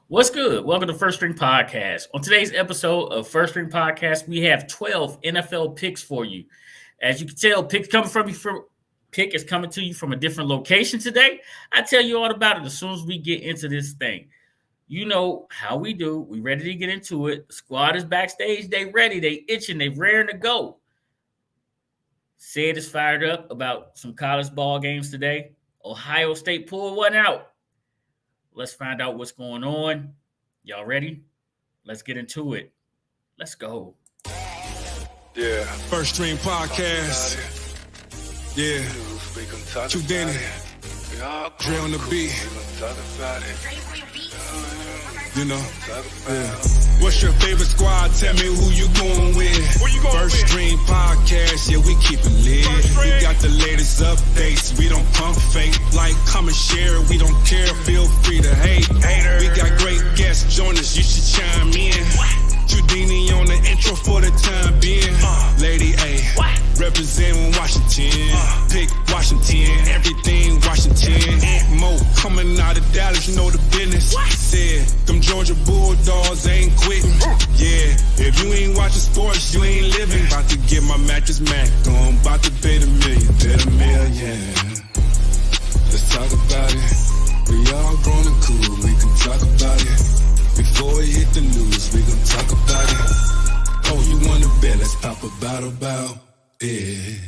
What's good? Welcome to First String Podcast. On today's episode of First String Podcast, we have 12 NFL picks for you. As you can tell, pick is coming to you from a different location today. I tell you all about it as soon as we get into this thing. You know how we do. We ready to get into it. The squad is backstage. They ready. They itching. They raring to go. Sid is fired up about some college ball games today. Ohio State pulled one out. Let's find out what's going on. Y'all ready? Let's get into it. Let's go. Yeah. First String Podcast. Yeah. Too Danny. Dre on the beat. You know. Yeah. What's your favorite squad? Tell me who you going with. First String Podcast, yeah, we keep it lit. We got the latest updates, we don't pump fake. Like, comment, share, we don't care, feel free to hate. We got great guests, join us, you should chime in. Trudini on the intro for the time being. Lady A, representing Washington. Pick Washington, everything Washington. Mo coming out of Dallas, you know the business. Said, them Georgia Bulldogs ain't quitting. Yeah, if you ain't watching sports, you ain't living. About to get my mattress Mac on, about to bet $1 million, bet $1 million. Let's talk about it. We all grown and cool, we can talk about it. Before we hit the news, we gon' talk about it. Oh, you wanna bet? Let's pop a bottle about it.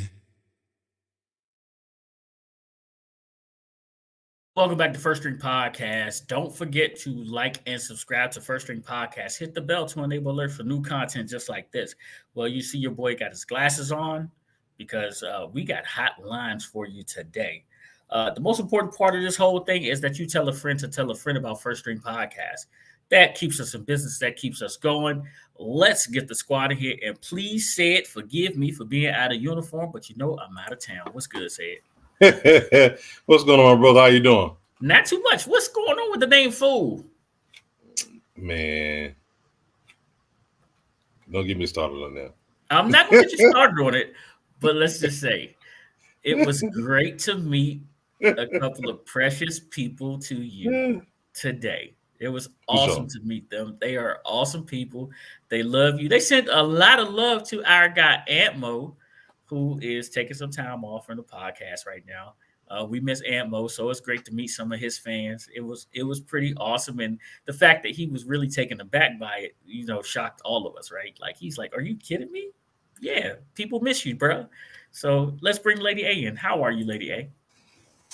Welcome back to First String Podcast. Don't forget to like and subscribe to First String Podcast. Hit the bell to enable alerts for new content just like this. Well, you see your boy got his glasses on because we got hot lines for you today. The most important part of this whole thing is that you tell a friend to tell a friend about First String Podcast. That keeps us in business. That keeps us going. Let's get the squad in here. And please say it. Forgive me for being out of uniform, but you know I'm out of town. What's good, say it? What's going on, brother? How you doing? Not too much. What's going on with the name Fool? Man, don't get me started on that. I'm not going to get you started on it, but let's just say it was great to meet a couple of precious people to you today. It was awesome to meet them. They are awesome people. They love you. They sent a lot of love to our guy, Aunt Mo, who is taking some time off from the podcast right now. We miss Aunt Mo, so it's great to meet some of his fans. It was pretty awesome. And the fact that he was really taken aback by it, shocked all of us, right? Like, he's like, are you kidding me? Yeah, people miss you, bro. So let's bring Lady A in. How are you, Lady A?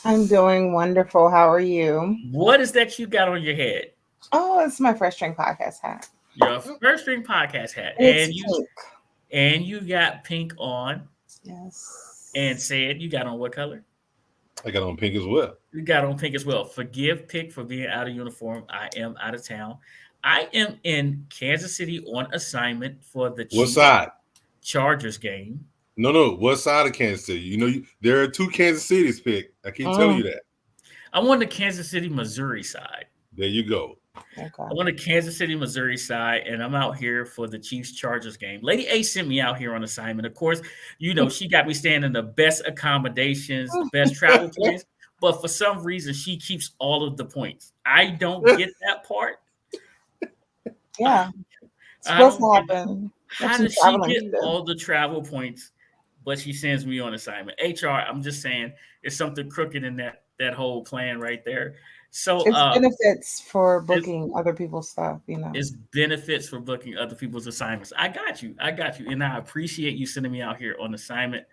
I'm doing wonderful. How are you? What is that you got on your head? Oh, it's my First String Podcast hat. Your First String Podcast hat. It's pink. And you got pink on. Yes. And said you got on what color? I got on pink as well. You got on pink as well. Forgive Pick for being out of uniform. I am out of town. I am in Kansas City on assignment for the what side? Chargers game. No. What side of Kansas City? There are two Kansas Cities, Pick. I keep telling you that. I'm on the Kansas City, Missouri side. There you go. Okay. I'm on the Kansas City, Missouri side, and I'm out here for the Chiefs-Chargers game. Lady A sent me out here on assignment. Of course, she got me staying in the best accommodations, the best travel plans, but for some reason, she keeps all of the points. I don't get that part. Yeah. It's supposed to happen. How does she get all the travel points, but she sends me on assignment? HR, I'm just saying, there's something crooked in that whole plan right there. So it's benefits for booking other people's stuff, It's benefits for booking other people's assignments. I got you. And I appreciate you sending me out here on assignment.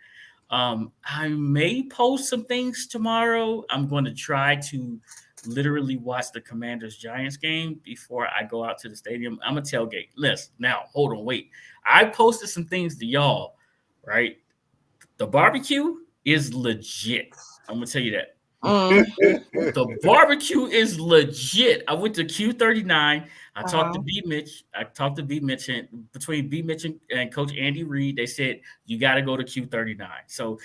I may post some things tomorrow. I'm going to try to literally watch the Commanders-Giants game before I go out to the stadium. I'm a tailgate. Listen, now, hold on, wait. I posted some things to y'all, right? The barbecue is legit. I'm going to tell you that. The barbecue is legit. I went to Q39. I talked to B Mitch. And between B Mitch and Coach Andy Reid, they said you got to go to Q39. So,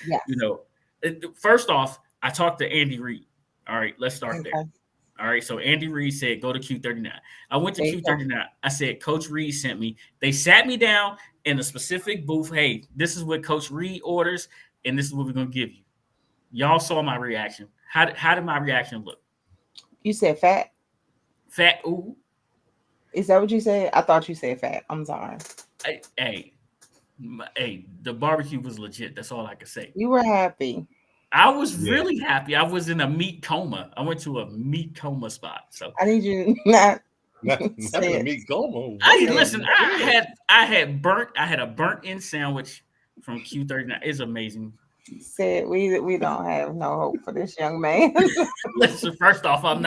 first off, I talked to Andy Reid. All right, let's start there. All right, so Andy Reid said go to Q39. I went to Q39. I said Coach Reid sent me. They sat me down in a specific booth. Hey, this is what Coach Reid orders, and this is what we're going to give you. Y'all saw my reaction. How did my reaction look? You said fat? Fat, ooh. Is that what you said? I thought you said fat. I'm sorry. Hey, the barbecue was legit. That's all I can say. You were happy. I was Yeah. really happy. I was in a meat coma. I went to a meat coma spot. So I need you not. Not Say the it. meat coma. listen. I had a burnt end sandwich from Q39. It's amazing. Said we don't have no hope for this young man. Listen, first off, I'm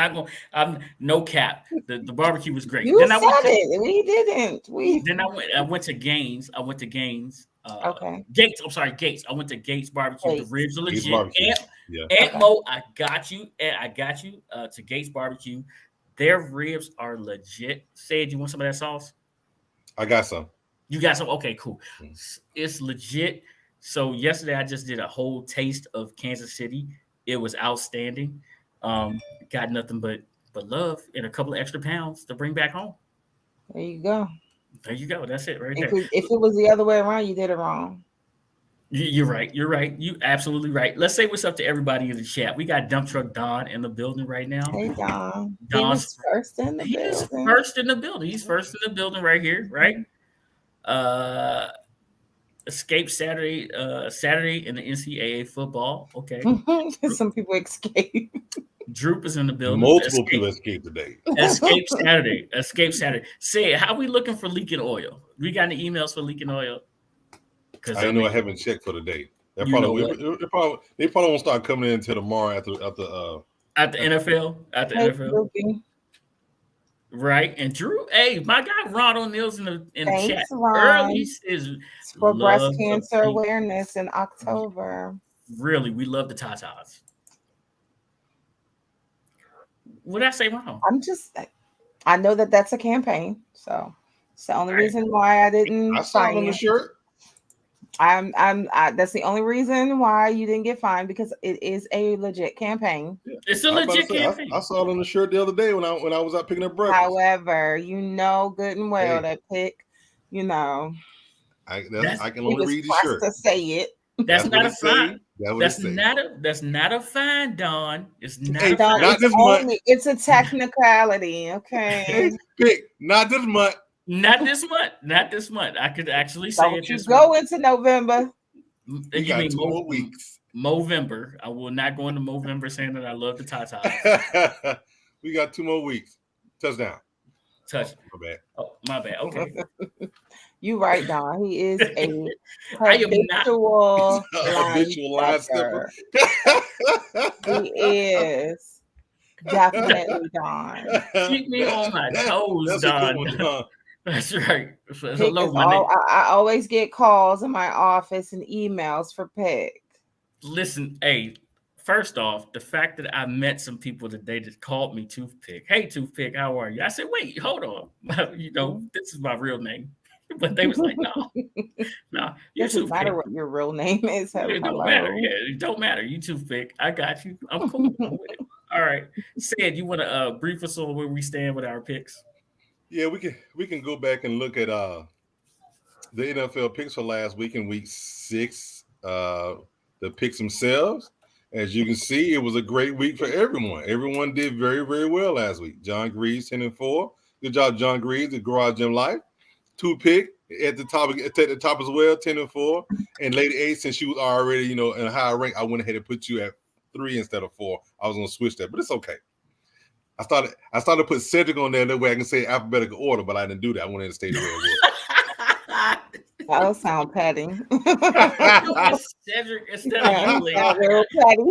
no cap. The barbecue was great. You Then said I went to, it. We didn't. We then I went to Gaines. okay. Gates. I'm sorry, Gates. I went to Gates Barbecue. Gates. The ribs are Gates legit. Barbecue. Aunt Yeah. Okay. Mo, I got you. To Gates Barbecue. Their ribs are legit. Said you want some of that sauce? I got some. You got some? Okay, cool. It's legit. So yesterday I just did a whole taste of Kansas City. It was outstanding. Got nothing but love and a couple of extra pounds to bring back home. There you go. There you go. That's it right there. If it was the other way around, you did it wrong. You're right. You're right. You absolutely right. Let's say what's up to everybody in the chat. We got Dump Truck Don in the building right now. Hey Don. He Don's was first in the He's building. first in the building. He's first in the building right here, right? Escape Saturday in the NCAA football. Okay. Some people escape. Droop is in the building. Multiple people escaped today. Escape Saturday. Escape Saturday. Say, how we looking for leaking oil? We got any emails for leaking oil? Because I know I haven't checked for the day. They You know probably won't start coming in until tomorrow after at the NFL. At the Hey, NFL. Droopy. Right. And Drew, hey, my guy Ron O'Neill's in the Thanks, chat. Ron. Early is It's for breast love cancer of- awareness in October. really, we love the Tatas. What did I say wrong? I know that's a campaign, so it's the only Right. reason why I didn't I saw it on the find shirt. that's the only reason why you didn't get fined, because it is a legit campaign. It's a I was about legit to say, campaign. I saw it on the shirt the other day when I was out picking up breakfast. However, you know good and well Hey. that pick, you know, I can he only was read the pressed shirt. to say it. That's what not a it say. fine. That's what That's it say. not a fine, Don. It's not Hey, a Don, fine. not it's this month. only, it's a technicality, okay? Pick, not this month. Not this month. Not this month. I could actually say Don't it you this go month. into November. We You got mean 2 more weeks. Movember. I will not go into Movember saying that I love the Tatas. We got 2 more weeks. Touchdown. Touch. My bad. Oh, my bad. Okay. You right, Don. He is a I am not- habitual Habitual line stepper. stepper. He is definitely Don. Keep me on my toes, That's a good Don. one, Don. That's right. Pick Hello, is my name. I always get calls in my office and emails for Pick. Listen, hey, first off, the fact that I met some people today that called me Toothpick. Hey, Toothpick, how are you? I said, wait, hold on. You know, this is my real name. But they was like, no, you Doesn't matter Toothpick. what your real name is. It don't Hello. matter. Yeah, it don't matter. You Toothpick. I got you. I'm cool. I'm with it. All right. Said, you want to brief us on where we stand with our picks? Yeah, we can go back and look at the NFL picks for last week in week 6. The picks themselves. As you can see, it was a great week for everyone. Everyone did very, very well last week. John Greaves 10-4. Good job, John Greaves, the Garage Gym Life. 2 pick at the top as well, 10-4. And Lady A, since she was already, in a higher rank, I went ahead and put you at 3 instead of 4. I was gonna switch that, but it's okay. I started to put Cedric on there that way I can say alphabetical order, but I didn't do that. I wanted to stay the way it was. That'll sound petty. Cedric instead Yeah, of you, sound real petty.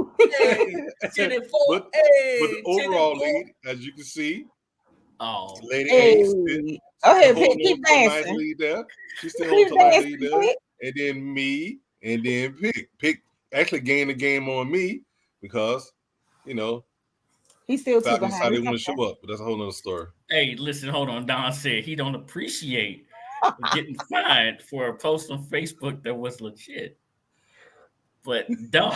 But the overall lead, as you can see, Oh, Lady Hey. A still Go ahead, holding Pick. Keep on to a nice dancing. lead there. She still Keep holds a nice dancing, lead there. Pick. And then me, and then Pick. Pick actually gained the game on me because, He's still too Falcons decided they behind. want to show up, but that's a whole nother story. hey, listen, hold on. Don said he don't appreciate getting fined for a post on Facebook that was legit. But Don,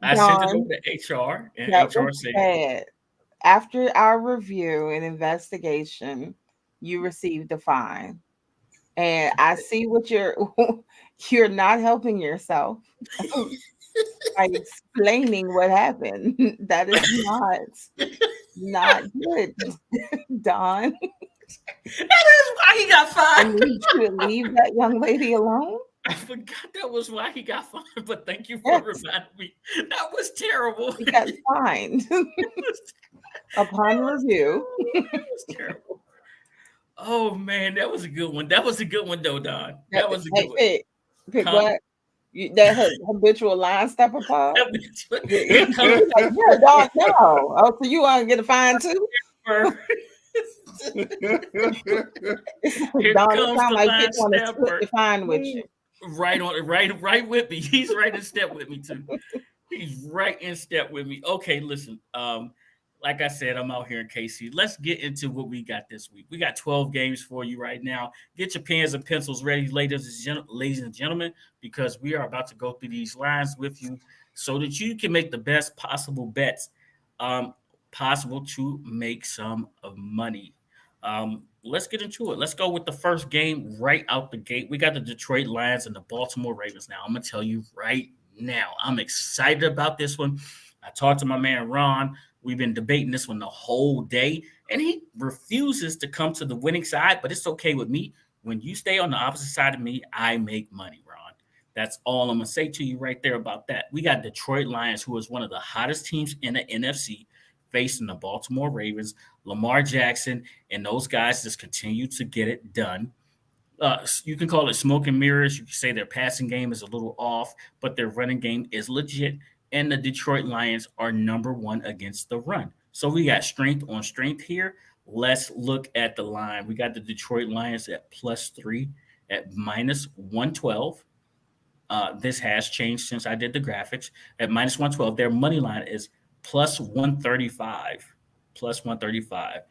I sent it Don, over to HR, and That HR was said, bad. After our review and investigation, you received a fine. And I see what you're not helping yourself by explaining what happened. That is not good, Don. is why he got And fined. you should leave that young lady alone. I forgot that was why he got fined, but thank you for Yes. reminding me. That was terrible. He got fined upon review. That was terrible. Oh man, that was a good one. That was a good one, though, Don. That was a good one. Pick Huh? what? That habitual line stepper pod. Here comes Like, yeah, dog, no. Oh, so you want to get a fine too? Here Don, it comes sound the like line you want to stepper. split the fine with you. right with me. He's right in step with me too. He's right in step with me. Okay, listen. Like I said, I'm out here in KC. Let's get into what we got this week. We got 12 games for you right now. Get your pens and pencils ready, ladies and gentlemen, because we are about to go through these lines with you so that you can make the best possible bets possible to make some money. Let's get into it. Let's go with the first game right out the gate. We got the Detroit Lions and the Baltimore Ravens. Now, I'm going to tell you right now, I'm excited about this one. I talked to my man Ron. We've been debating this one the whole day, and he refuses to come to the winning side, but it's okay with me. When you stay on the opposite side of me, I make money, Ron. That's all I'm going to say to you right there about that. We got Detroit Lions, who is one of the hottest teams in the NFC, facing the Baltimore Ravens. Lamar Jackson and those guys just continue to get it done. You can call it smoke and mirrors. You can say their passing game is a little off, but their running game is legit. And the Detroit Lions are number one against the run. So we got strength on strength here. Let's look at the line. We got the Detroit Lions at +3 at -112. This has changed since I did the graphics. At -112, their money line is +135. +135.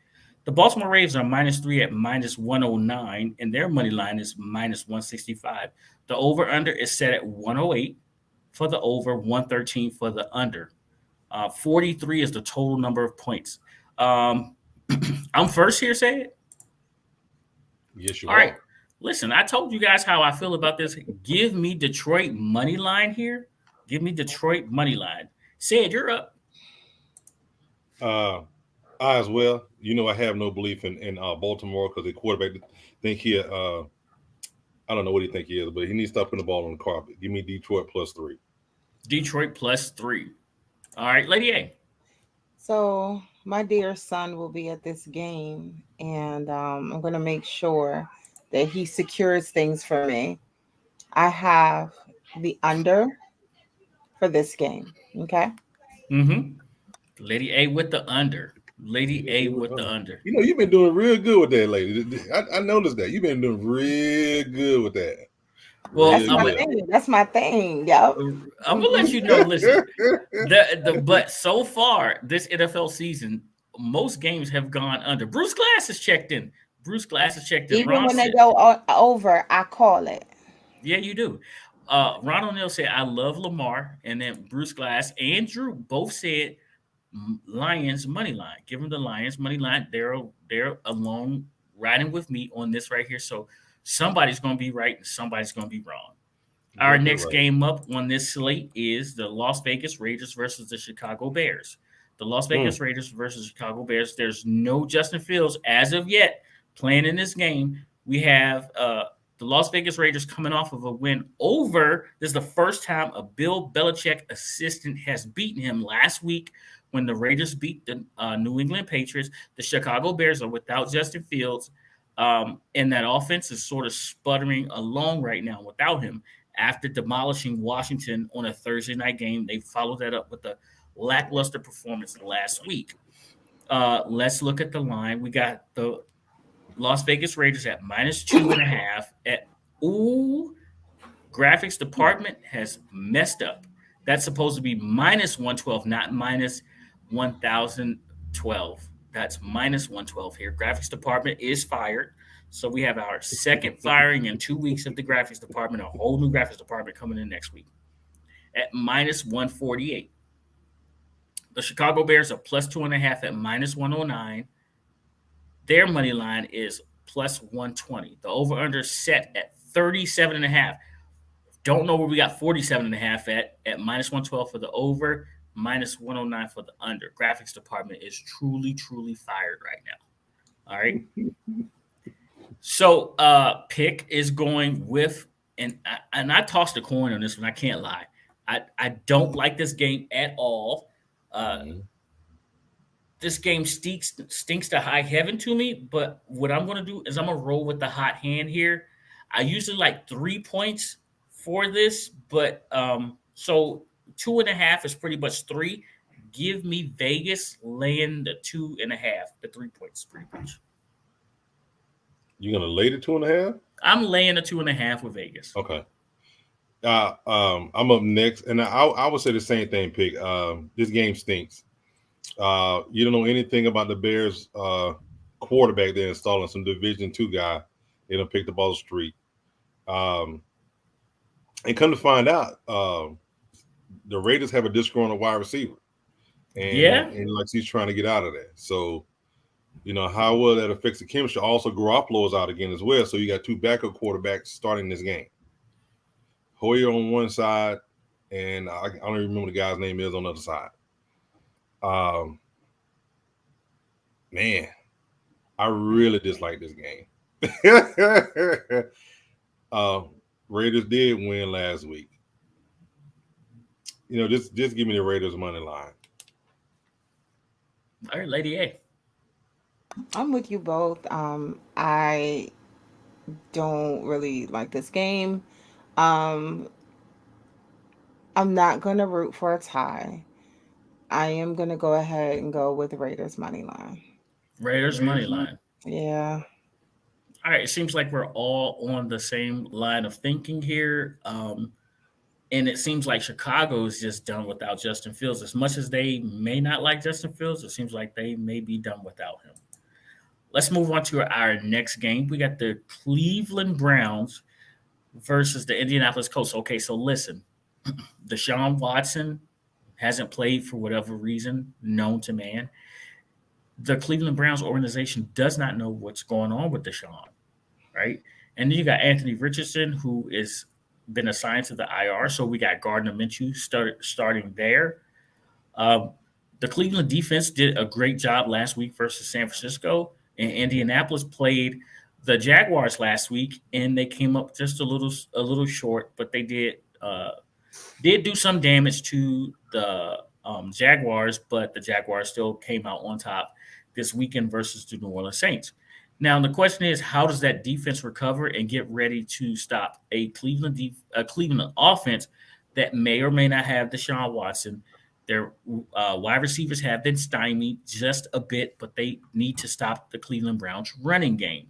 The Baltimore Ravens are -3 at -109, and their money line is -165. The over-under is set at 108 for the over, 113 for the under. 43 is the total number of points. I'm first here, say it. Yes, you All are. right. Listen, I told you guys how I feel about this. Give me Detroit money line here. Give me Detroit money line. Say it, you're up. I as well. You know, I have no belief in Baltimore because the quarterback think he I don't know what he think he is, but he needs to stop putting the ball on the carpet. Give me Detroit +3. Detroit +3. All right, Lady A. So my dear son will be at this game, and I'm going to make sure that he secures things for me. I have the under for this game. Okay. Mm-hmm. Lady A with the under. Lady A with the under. You know, you've been doing real good with that, lady. I noticed that. You've been doing real good with that. Well, That's my thing. Yo. I'm gonna let you know. Listen, but so far this NFL season, most games have gone under. Bruce Glass has checked in. Even Ron when they go over, I call it. Yeah, you do. Ron O'Neill said, "I love Lamar," and then Bruce Glass and Drew both said Lions money line. Give them the Lions money line. They're alone riding with me on this right here. So somebody's going to be right and somebody's going to be wrong. Our next game up on this slate is the Las Vegas Raiders versus the Chicago Bears. The Las Vegas Raiders versus Chicago Bears. There's no Justin Fields as of yet playing in this game. We have the Las Vegas Raiders coming off of a win over. This is the first time a Bill Belichick assistant has beaten him last week when the Raiders beat the New England Patriots. The Chicago Bears are without Justin Fields, and that offense is sort of sputtering along right now without him. After demolishing Washington on a Thursday night game, they followed that up with a lackluster performance last week. Let's look at the line. We got the Las Vegas Raiders at -2.5. Graphics department has messed up. That's supposed to be -112, not -1012. That's -112 here. Graphics department is fired. So we have our second firing in 2 weeks of the graphics department, a whole new graphics department coming in next week at -148. The Chicago Bears are +2.5 at -109. Their money line is +120. The over-under set at 37.5. Don't know where we got 47.5 at -112 for the over, -109 for the under. Graphics department is truly, truly fired right now. All right. So Pick is going with, and I tossed a coin on this one. I can't lie. I don't like this game at all. This game stinks to high heaven to me. But what I'm going to do is I'm going to roll with the hot hand here. I usually like 3 points for this, but so 2.5 is pretty much 3. Give me Vegas laying the 2.5, the 3 points pretty much. You're gonna lay the 2.5? I'm laying the 2.5 with Vegas. Okay. I'm up next, and I would say the same thing, Pick. This game stinks. You don't know anything about the Bears quarterback they're installing, some Division II guy. They don't pick the ball street. And come to find out, the Raiders have a disgruntled wide receiver. And like he's trying to get out of that. So, how will that affect the chemistry? Also, Garoppolo's out again as well. So you got 2 backup quarterbacks starting this game. Hoyer on one side, and I don't even remember the guy's name is on the other side. Man, I really dislike this game. Raiders did win last week. Just give me the Raiders money line. All right, Lady A. I'm with you both. I don't really like this game. I'm not going to root for a tie. I am going to go ahead and go with Raiders money line. Raiders money line. Yeah. All right. It seems like we're all on the same line of thinking here. And it seems like Chicago is just done without Justin Fields. As much as they may not like Justin Fields, it seems like they may be done without him. Let's move on to our next game. We got the Cleveland Browns versus the Indianapolis Colts. Okay, so listen. Deshaun Watson hasn't played for whatever reason known to man. The Cleveland Browns organization does not know what's going on with Deshaun, right? And then you got Anthony Richardson, who is been assigned to the IR. So we got Gardner Minshew starting there. The Cleveland defense did a great job last week versus San Francisco, and Indianapolis played the Jaguars last week, and they came up just a little short, but they did do some damage to the Jaguars, but the Jaguars still came out on top this weekend versus the New Orleans Saints. Now, the question is, how does that defense recover and get ready to stop a Cleveland offense that may or may not have Deshaun Watson? Their wide receivers have been stymied just a bit, but they need to stop the Cleveland Browns running game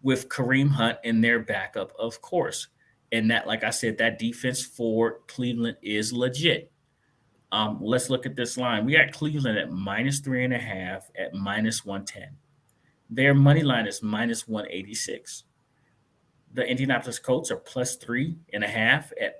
with Kareem Hunt in their backup, of course. And that, like I said, that defense for Cleveland is legit. Let's look at this line. We got Cleveland at -3.5 at -110. Their money line is -186. The Indianapolis Colts are +3.5 at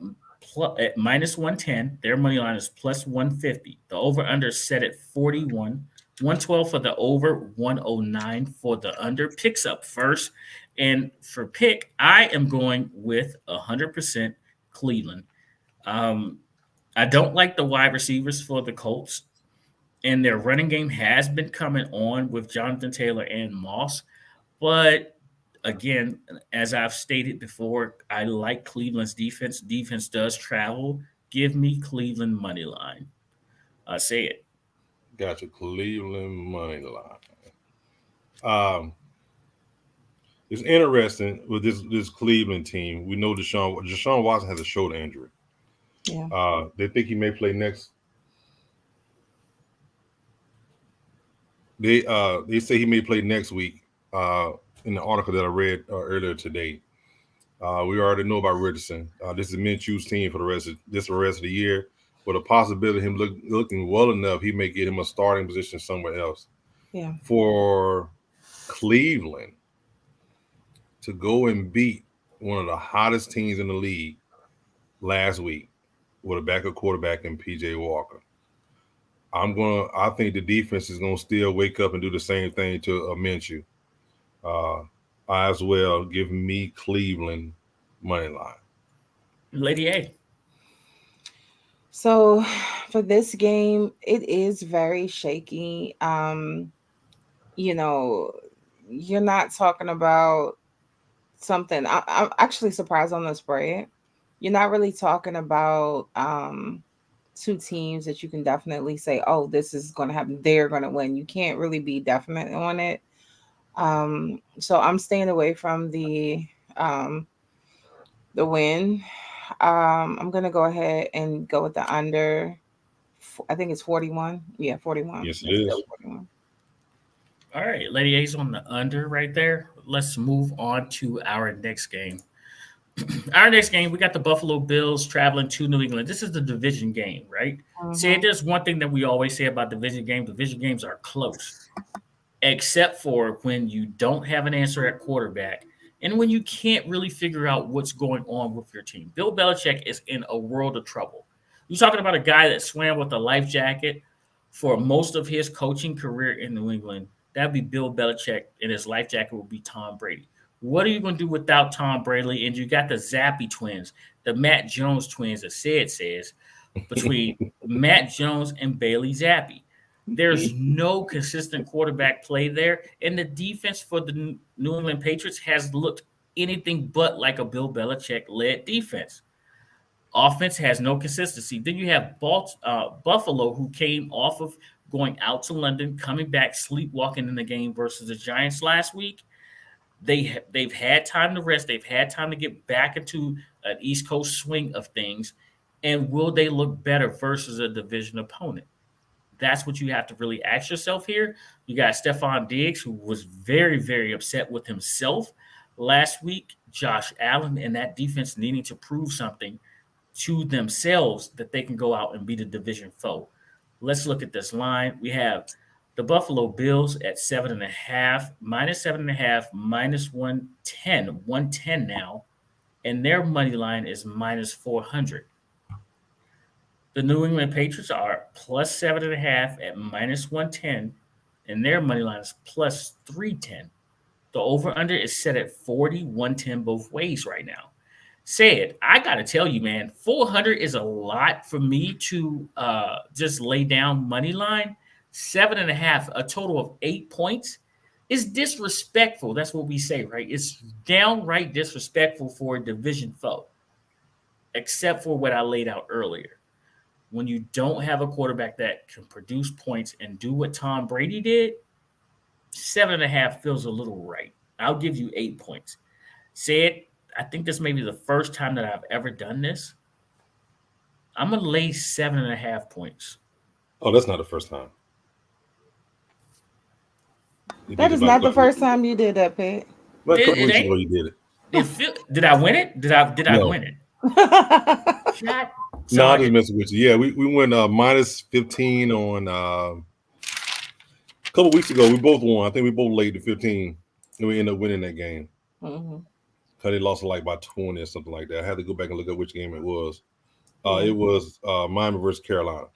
-110. Their money line is +150. The over/under is set at 41. 112 for the over, 109 for the under. Picks up first. And for pick, I am going with 100% Cleveland. I don't like the wide receivers for the Colts. And their running game has been coming on with Jonathan Taylor and Moss. But again, as I've stated before, I like Cleveland's defense. Defense does travel. Give me Cleveland money line. Say it. Gotcha. Cleveland money line. It's interesting with this Cleveland team. We know Deshaun Watson has a shoulder injury. Yeah. They think he may play next. They say he may play next week. In the article that I read earlier today, we already know about Richardson. This is Minshew's team for the rest of the year, with a possibility of him looking well enough, he may get him a starting position somewhere else. Yeah. For Cleveland to go and beat one of the hottest teams in the league last week with a backup quarterback in PJ Walker. I think the defense is going to still wake up and do the same thing to Minshew. I as well give me Cleveland money line. Lady A. So for this game, it is very shaky. you know, you're not talking about something. I'm actually surprised on the spread. You're not really talking about two teams that you can definitely say, oh, this is going to happen. They're going to win. You can't really be definite on it. So I'm staying away from um, the win. I'm going to go ahead and go with the under. I think it's 41. Yeah, 41. Yes, it Let's go is. with 41. All right, Lady A's on the under right there. Let's move on to our next game. Our next game, we got the Buffalo Bills traveling to New England. This is the division game, right? See, Mhm. there's one thing that we always say about division games. Division games are close, except for when you don't have an answer at quarterback and when you can't really figure out what's going on with your team. Bill Belichick is in a world of trouble. You're talking about a guy that swam with a life jacket for most of his coaching career in New England. That'd be Bill Belichick, and his life jacket would be Tom Brady. What are you going to do without Tom Brady? And you got the Zappy twins, the Matt Jones twins, as Sid says, between Matt Jones and Bailey Zappi. There's no consistent quarterback play there, and the defense for the New England Patriots has looked anything but like a Bill Belichick led defense. Offense has no consistency. Then you have Buffalo, who came off of going out to London, coming back, sleepwalking in the game versus the Giants last week. They've had time to rest. They've had time to get back into an East Coast swing of things. And will they look better versus a division opponent? That's what you have to really ask yourself here. You got Stephon Diggs, who was very, very upset with himself last week. Josh Allen and that defense needing to prove something to themselves that they can go out and beat a division foe. Let's look at this line. We have the Buffalo Bills at 7.5, -7.5, -110, 110 now, and their money line is -400. The New England Patriots are +7.5 at -110, and their money line is +310. The over under is set at 40, 110 both ways right now. Said, I got to tell you, man, 400 is a lot for me to just lay down money line. 7.5, a total of 8 points is disrespectful. That's what we say, right? It's downright disrespectful for a division foe, except for what I laid out earlier. When you don't have a quarterback that can produce points and do what Tom Brady did, 7.5 feels a little right. I'll give you 8 points. Said, I think this may be the first time that I've ever done this. I'm gonna lay 7.5 points. Oh, that's not the first time. You That did it is about a not the couple first weeks ago. time you did that, Pete. About a It, couple it weeks ain't. ago, you did it. Did I win it? Did I No. win it? Shot. So No, I'm just messing with you. Yeah, we went -15 on a couple weeks ago. We both won. I think we both laid the 15, and we ended up winning that game. Mhm. Cause they lost like by 20 or something like that. I had to go back and look at which game it was. Yeah. It was Miami versus Carolina.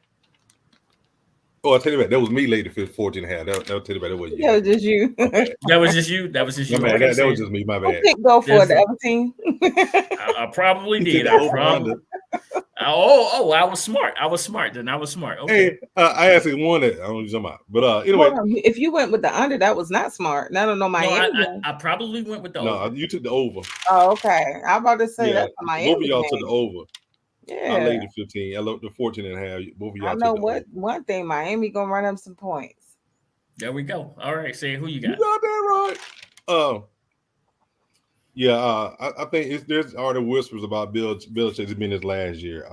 Oh, I tell you what, that was me late the 14.5. That'll tell you about that was you. Yeah, just you. My bad. that was just you. That was just My you. bad. Okay, That was Sid. just me. My Who bad. picked go for There's- the other team? I probably He did. took the I over probably. under. I was smart. I was smart. Then I was smart. Okay. Hey, I actually won it. I don't know what you're talking about. But anyway, Hold on. If you went with the under, that was not smart. I don't know No, Miami. I probably went with the no, over. you took the over. Oh, okay. I'm about to say Yeah, that's a Miami. both of y'all took game. the over. I Yeah. laid the 15. I looked the 14.5. Both of y'all I took know the what over. one thing. Miami gonna run up some points. There we go. All right, say who you You got? got that right. Yeah, I think there's already whispers about Belichick being his last year.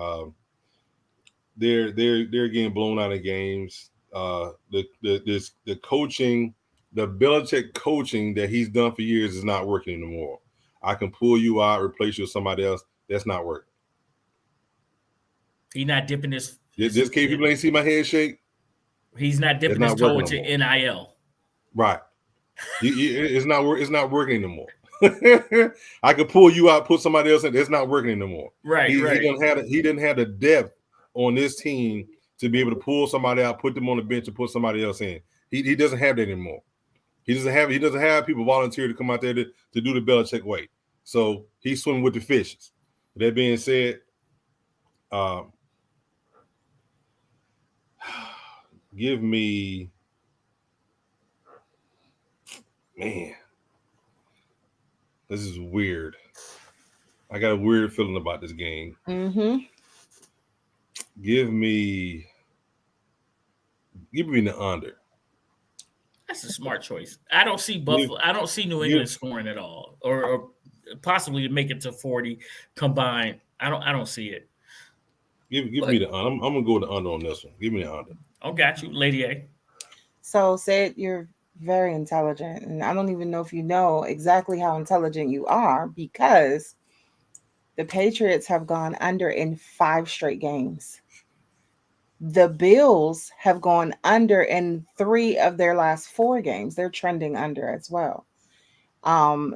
They're getting blown out of games. The coaching, the Belichick coaching that he's done for years is not working anymore. I can pull you out, replace you with somebody else. That's not working. He's not dipping his. Just case people ain't see my head shake. He's not dipping It's his not toe working into no more. NIL. Right. It's not working anymore. I could pull you out, put somebody else in. It's not working anymore. Right, He right. didn't have the depth on this team to be able to pull somebody out, put them on the bench, and put somebody else in. He doesn't have that anymore. He doesn't have people volunteer to come out there to do the Belichick way. So he's swimming with the fishes. That being said, give me Man, this is weird. I got a weird feeling about this game. Mm-hmm. Give me the under. That's a smart choice. I don't see Buffalo. I don't see New England scoring at all, or possibly make it to 40 combined. I don't see it. Give me the under. I'm gonna go with the under on this one. Give me the under. Oh, got you, Lady A. So, Sid, you're very intelligent, and I don't even know if you know exactly how intelligent you are, because the Patriots have gone under in 5 straight games. The Bills have gone under in 3 of their last 4 games. They're trending under as well.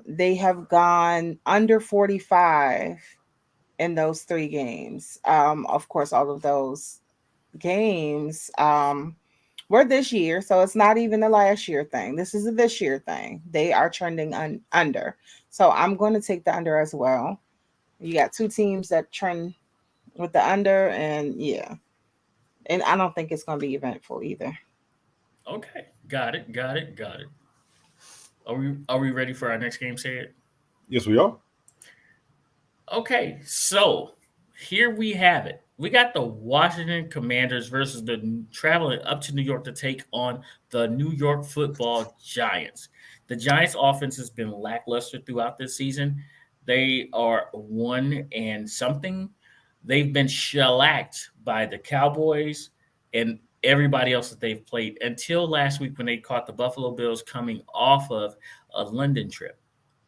They have gone under 45 in those 3 games. Of course, all of those games were this year, so it's not even the last year thing. This is a this year thing. They are trending under. So I'm going to take the under as well. You got 2 teams that trend with the under, and yeah. And I don't think it's going to be eventful either. Okay, got it. Are we ready for our next game, Sid? Yes, we are. Okay, so here we have it. We got the Washington Commanders versus the traveling up to New York to take on the New York Football Giants. The Giants' offense has been lackluster throughout this season. They are 1-something. They've been shellacked by the Cowboys and everybody else that they've played until last week when they caught the Buffalo Bills coming off of a London trip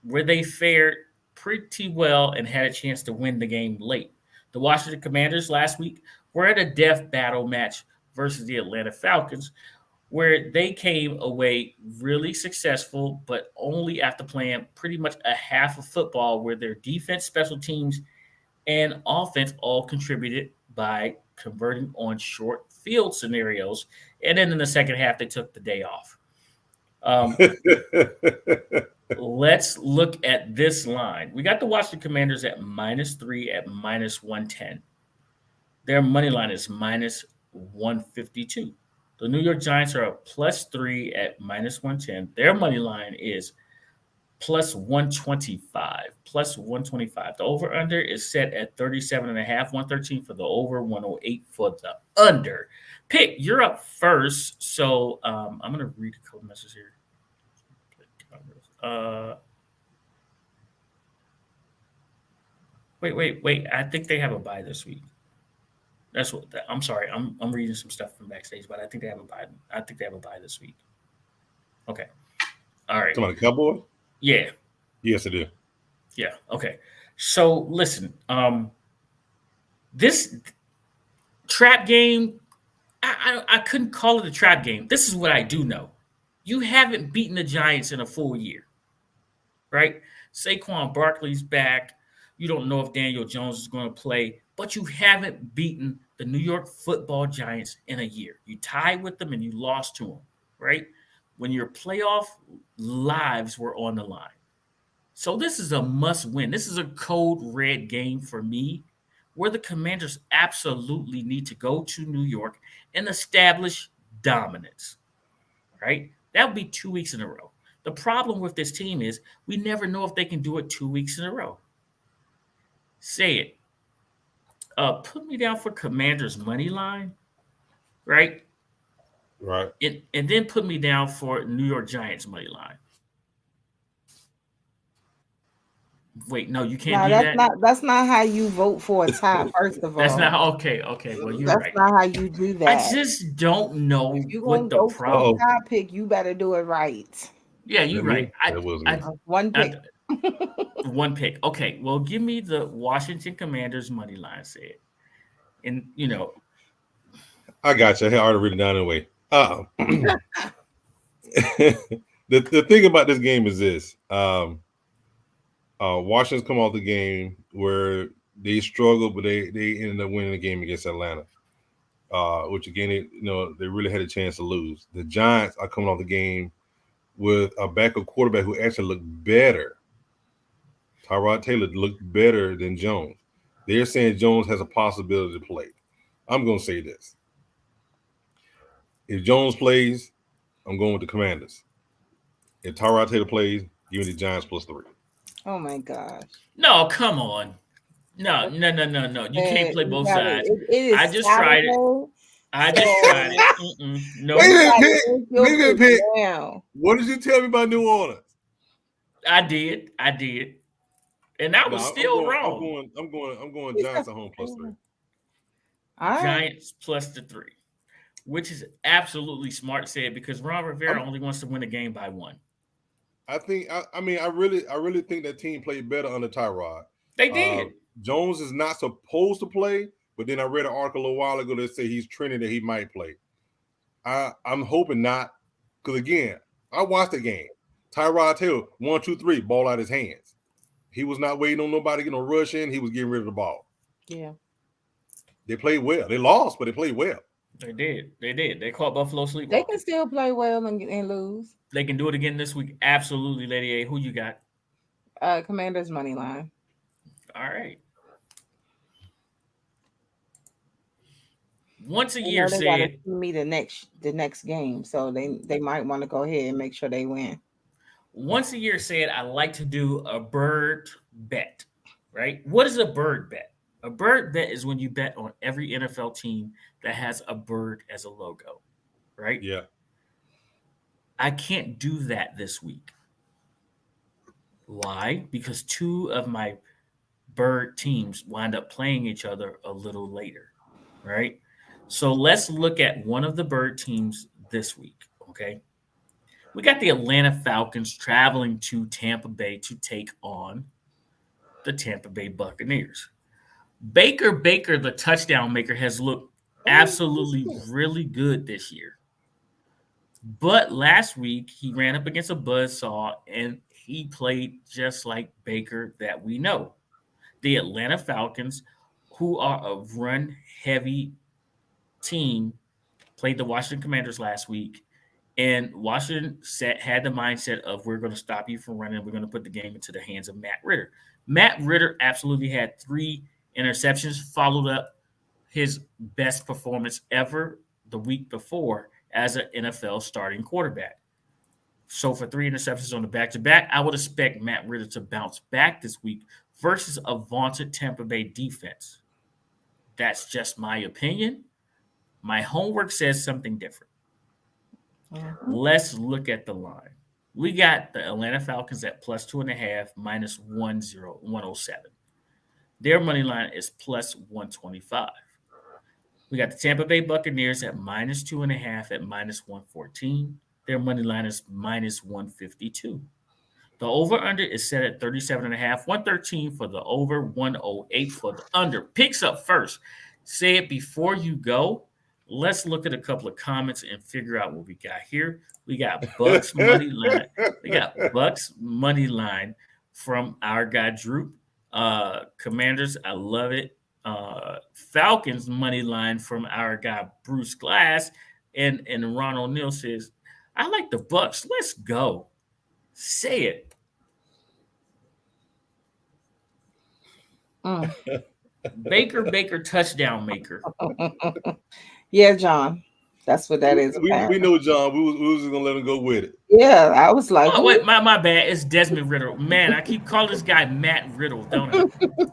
where they fared pretty well and had a chance to win the game late. The Washington Commanders last week were at a death battle match versus the Atlanta Falcons, where they came away really successful, but only after playing pretty much a half of football where their defense, special teams, and offense all contributed by converting on short field scenarios. And then in the second half, they took the day off. Let's look at this line. We got the Washington Commanders at -3 at -110. Their money line is -152. The New York Giants are a +3 at -110. Their money line is +125. +125. The over-under is set at 37.5, 113 for the over, 108 for the under. Pick, you're up first. So I'm going to read a couple messages here. Wait. I think they have a bye this week. That's what. I'm sorry. I'm reading some stuff from backstage, but I think they have a bye. I think they have a bye this week. Okay. All right. Come on, Cowboy. Yeah. Yes, I do. Yeah. Okay. So listen. This trap game, I couldn't call it a trap game. This is what I do know. You haven't beaten the Giants in a full year, right? Saquon Barkley's back. You don't know if Daniel Jones is going to play, but you haven't beaten the New York Football Giants in a year. You tied with them and you lost to them, right? When your playoff lives were on the line. So this is a must win. This is a code red game for me, where the Commanders absolutely need to go to New York and establish dominance, right? That would be 2 weeks in a row. The problem with this team is we never know if they can do it 2 weeks in a row. Say it. Put me down for Commanders money line, right? Right. And then put me down for New York Giants money line. Wait, no, you can't do that. That's not how you vote for a tie. First of all, that's not okay. Well, you're that's right. not how you do that. I just don't know if you're what the problem. Tie pick, you better do it right. Yeah, you're right. One pick. One pick. Okay, well, give me the Washington Commanders money line. Say it, and I got you. I already written it down anyway. The thing about this game is this. Washington's come off the game where they struggled, but they ended up winning the game against Atlanta, which again, they really had a chance to lose. The Giants are coming off the game with a backup quarterback who actually looked better. Tyrod Taylor looked better than Jones. They're saying Jones has a possibility to play. I'm going to say this. If Jones plays, I'm going with the Commanders. If Tyrod Taylor plays, give me the Giants +3. Oh my gosh. No, come on. No. You can't play both sides. It is I just tried it. No. Wait a minute, Pick. What did you tell me about New Orleans? I did. And that was still wrong. I'm going Giants at home +3. Giants +3, which is absolutely smart said because Ron Rivera only wants to win a game by 1. I really think that team played better under Tyrod. They did. Jones is not supposed to play, but then I read an article a while ago that said he's trending that he might play. I'm hoping not, because again, I watched the game. Tyrod Taylor, 1, 2, 3, ball out his hands. He was not waiting on nobody to get no rush in. He was getting rid of the ball. Yeah. They played well. They lost, but they played well. They did. They caught Buffalo sleepwalking. They can still play well and lose. They can do it again this week. Absolutely, Lady A. Who you got? Commanders money line. All right. Once a year said me the next game, so they might want to go ahead and make sure they win. Once a year said I like to do a bird bet. Right? What is a bird bet? A bird bet is when you bet on every NFL team that has a bird as a logo, right? Yeah. I can't do that this week. Why? Because 2 of my bird teams wind up playing each other a little later, right? So let's look at one of the bird teams this week, okay? We got the Atlanta Falcons traveling to Tampa Bay to take on the Tampa Bay Buccaneers. Baker, the touchdown maker, has looked absolutely really good this year. But last week, he ran up against a buzzsaw, and he played just like Baker that we know. The Atlanta Falcons, who are a run-heavy team, played the Washington Commanders last week, and Washington had the mindset of we're going to stop you from running. We're going to put the game into the hands of Matt Ritter. Matt Ritter absolutely had 3 interceptions, followed up his best performance ever the week before as an NFL starting quarterback. So for 3 interceptions on the back-to-back, I would expect Matt Ritter to bounce back this week versus a vaunted Tampa Bay defense. That's just my opinion. My homework says something different. Let's look at the line. We got the Atlanta Falcons at +2.5, -107. Their money line is +125. We got the Tampa Bay Buccaneers at -2.5 at -114. Their money line is -152. The over-under is set at 37.5, 113 for the over, 108 for the under. Picks up first. Say it before you go. Let's look at a couple of comments and figure out what we got here. We got Bucks money line. We got Bucks money line from our guy Drew. Commanders, I love it. Falcons money line from our guy Bruce Glass, and Ron O'Neill says, I like the Bucks. Let's go. Say it. Baker touchdown maker. Yeah, John. That's what that is. We know, John. We was just gonna let him go with it. Yeah, I was like, oh, wait, my bad. It's Desmond Riddle. Man, I keep calling this guy Matt Riddle, don't I?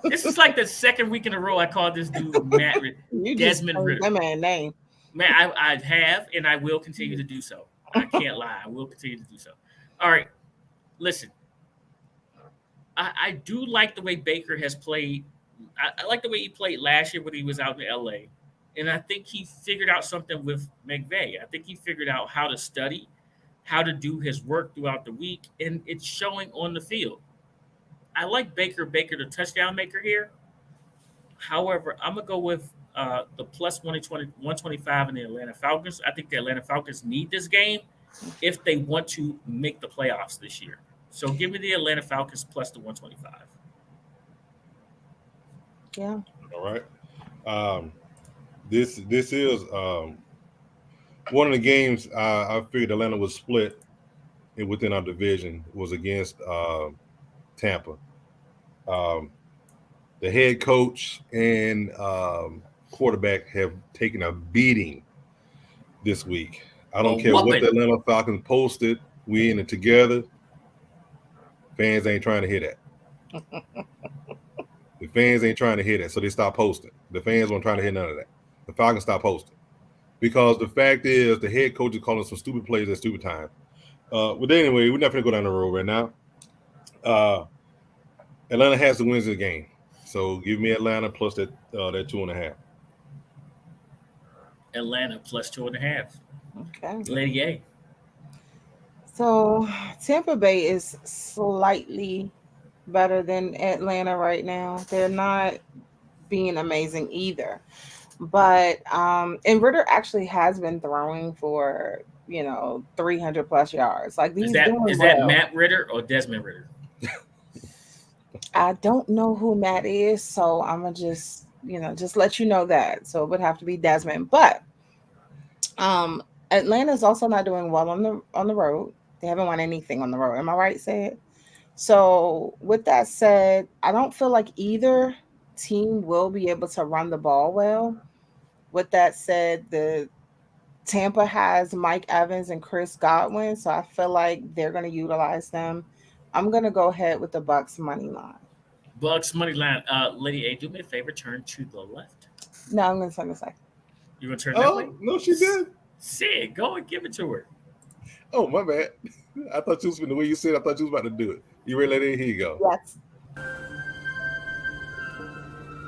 This is like the second week in a row I called this dude Matt Riddle. Desmond Riddle. That man name. Man, I have and I will continue to do so. I can't lie. I will continue to do so. All right. Listen. I do like the way Baker has played. I like the way he played last year when he was out in LA. And I think he figured out something with McVay. I think he figured out how to study, how to do his work throughout the week, and it's showing on the field. I like Baker, the touchdown maker here. However, I'm going to go with the +125 in the Atlanta Falcons. I think the Atlanta Falcons need this game if they want to make the playoffs this year. So give me the Atlanta Falcons plus the 125. Yeah. All right. This is one of the games I figured Atlanta was split within our division was against Tampa. The head coach and quarterback have taken a beating this week. I don't care what the Atlanta Falcons posted We in it together. Fans ain't trying to hear that. The fans ain't trying to hear that, so they stop posting. The fans weren't trying to hear none of that. The Falcons stop posting. Because the fact is, the head coach is calling some stupid plays at stupid time. But anyway, we're not going to go down the road right now. Atlanta has the wins of the game. So give me Atlanta plus that 2.5. Atlanta plus 2.5. Okay. Lady A. So Tampa Bay is slightly better than Atlanta right now. They're not being amazing either. But and Ritter actually has been throwing for 300 plus yards. Like Is that Matt Ritter or Desmond Ritter? I don't know who Matt is, so I'm gonna just let you know that. So it would have to be Desmond. But Atlanta's also not doing well on the road. They haven't won anything on the road. Am I right, Sid? So with that said, I don't feel like either team will be able to run the ball well. With that said, the Tampa has Mike Evans and Chris Godwin, so I feel like they're going to utilize them. I'm going to go ahead with the Bucs money line. Bucs money line. Lady A, do me a favor, turn to the left. No, I'm going to turn this way. You going to turn that way? No, she did. Sid, go and give it to her. Oh, my bad. I thought you was the way you said. I thought you was about to do it. You ready, Lady A? Here you go. Yes.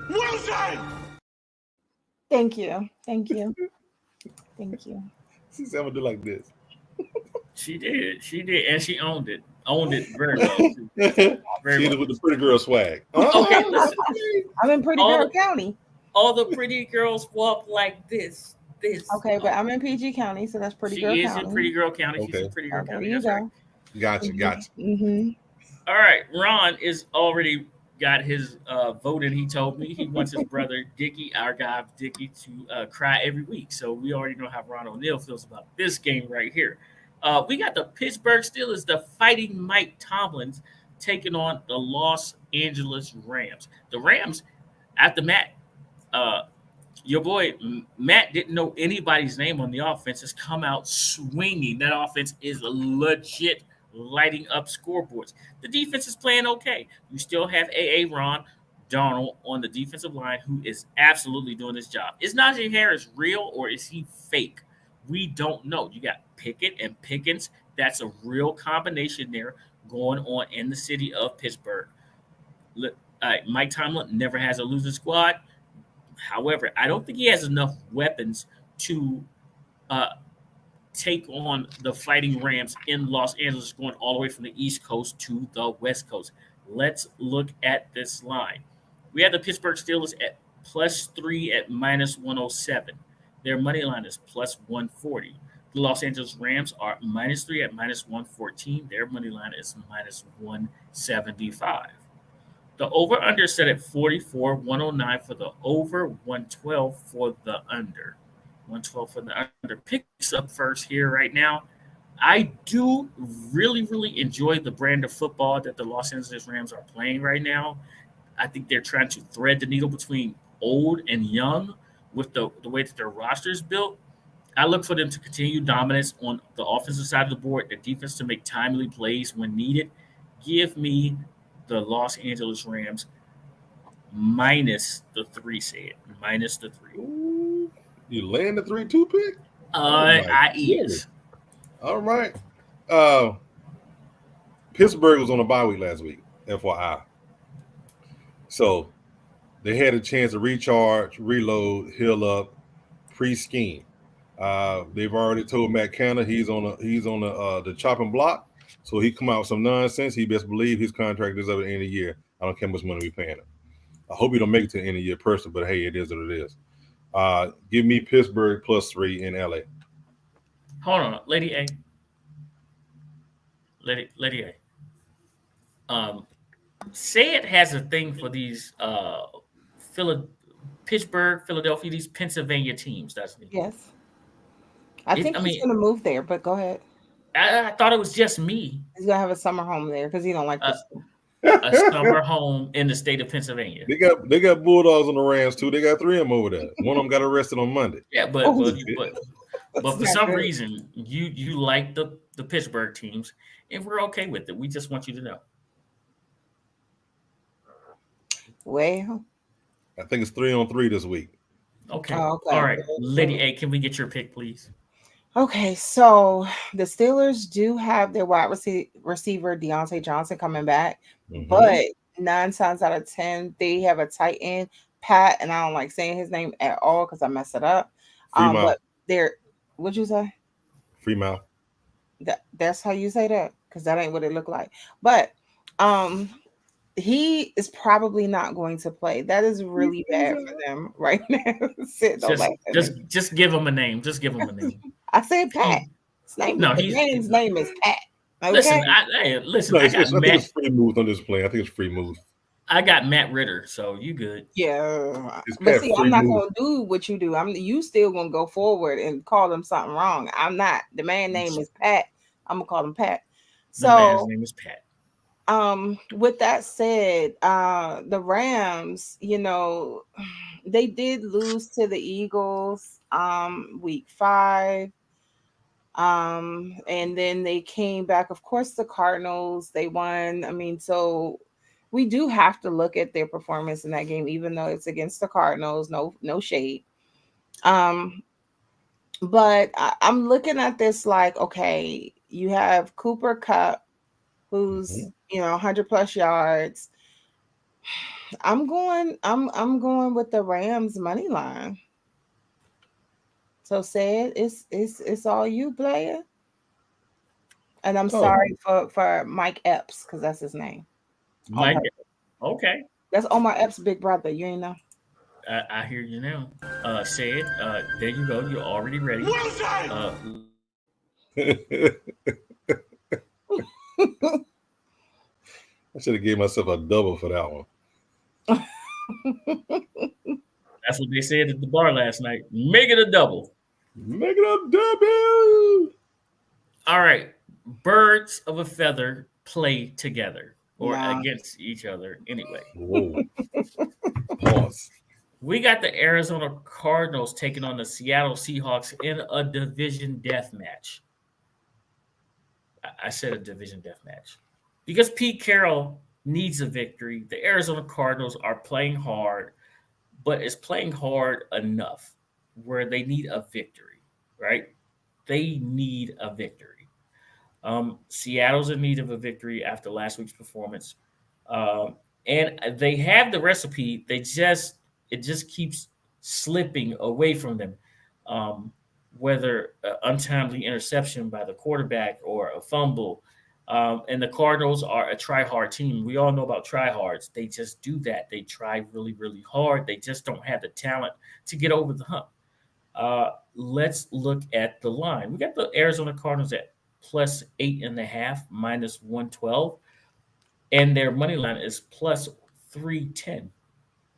Well done. Thank you. Thank you. Thank you. She said I'm going to do like this. She did, and she owned it very well. Very well. With the pretty girl swag. Okay, listen. I'm in Pretty Girl County. All the pretty girls walk like this. Okay, but I'm in PG County, so that's Pretty Girl County. She is in Pretty Girl County. Okay. She's in Pretty Girl County. There you go. Right. Gotcha. Mm-hmm. All right, Ron is already got his vote in. He told me he wants his brother Dickie, our guy Dickie, to cry every week. So we already know how Ron O'Neal feels about this game right here. We got the Pittsburgh Steelers, the Fighting Mike Tomlins, taking on the Los Angeles Rams. The Rams, after Matt, your boy Matt didn't know anybody's name on the offense, has come out swinging. That offense is legit lighting up scoreboards. The defense is playing okay. You still have Ron Donald on the defensive line, who is absolutely doing his job. Is Najee Harris real or is he fake? We don't know. You got Pickett and Pickens. That's a real combination there going on in the city of Pittsburgh. Mike Tomlin never has a losing squad. However, I don't think he has enough weapons to take on the Fighting Rams in Los Angeles, going all the way from the East Coast to the West Coast. Let's look at this line. We have the Pittsburgh Steelers at +3 at -107. Their money line is +140. The Los Angeles Rams are -3 at -114. Their money line is -175. The over-under set at 44, 109 for the over, 112 for the under. 112 for the under. Picks up first here right now. I do really, really enjoy the brand of football that the Los Angeles Rams are playing right now. I think they're trying to thread the needle between old and young with the way that their roster is built. I look for them to continue dominance on the offensive side of the board, the defense to make timely plays when needed. Give me the Los Angeles Rams minus the 3, say it. Minus the 3. Ooh, you laying the 3-2 pick? I is. All right. Pittsburgh was on a bye week last week, FYI. So they had a chance to recharge, reload, heal up, pre-scheme. They've already told Matt Canada he's on the chopping block. So he come out with some nonsense. He best believe his contract is up at the end of the year. I don't care how much money we paying him. I hope he don't make it to the end of the year personally, but hey, it is what it is. Give me Pittsburgh +3 in LA. Hold on, Lady A. Lady A. Say it has a thing for these Pittsburgh, Philadelphia, these Pennsylvania teams, doesn't it? Yes. I think he's going to move there, but go ahead. I thought it was just me. He's going to have a summer home there because he don't like this. A summer home in the state of Pennsylvania. They got Bulldogs on the Rams too. They got 3 of them over there. One of them got arrested on Monday. Yeah, but for some reason you like the the Pittsburgh teams, and we're okay with it. We just want you to know. Well, I think it's 3-on-3 this week. Okay. okay. All right. Lady A, can we get your pick, please? Okay, so the Steelers do have their wide receiver Deontay Johnson coming back, but 9 times out of 10 they have a tight end, Pat, and I don't like saying his name at all because I mess it up. But they're, what'd you say? Freemouth. That's how you say that, because that ain't what it looked like. But he is probably not going to play. That is really bad for them right now. Just give him a name. Just give him a name. I said Pat. His name is Pat. Okay? Listen, No, I think it's Freemouth on this play. I think it's Freemouth. I got Matt Ritter, so you good. Yeah. But see, I'm not going to do what you do. You still going to go forward and call him something wrong. I'm not. The man's name is Pat. I'm going to call him Pat. So the man's name is Pat. With that said, the Rams, they did lose to the Eagles week 5. And then they came back. Of course, the Cardinals, they won. I mean, so we do have to look at their performance in that game, even though it's against the Cardinals. No shade. But I'm looking at this like, okay, you have Cooper Kupp, who's 100 plus yards. I'm going with the Rams money line. So said it's all you, player. And I'm sorry for Mike Epps, because that's his name. Mike. Okay. That's Omar Epps' big brother. You ain't know. I hear you now. Said, there you go. You're already ready. I should have gave myself a double for that one. That's what they said at the bar last night. Make it a double. Make it a double. All right. Birds of a feather play together or against each other anyway. Whoa. Pause. We got the Arizona Cardinals taking on the Seattle Seahawks in a division death match. I said a division death match. Because Pete Carroll needs a victory, the Arizona Cardinals are playing hard, but it's playing hard enough where they need a victory, right? They need a victory. Seattle's in need of a victory after last week's performance. And they have the recipe. It just keeps slipping away from them. Whether untimely interception by the quarterback or a fumble. And the Cardinals are a try-hard team. We all know about try-hards. They just do that. They try really, really hard. They just don't have the talent to get over the hump. Let's look at the line. We got the Arizona Cardinals at plus 8.5, minus 112. And their money line is plus 310.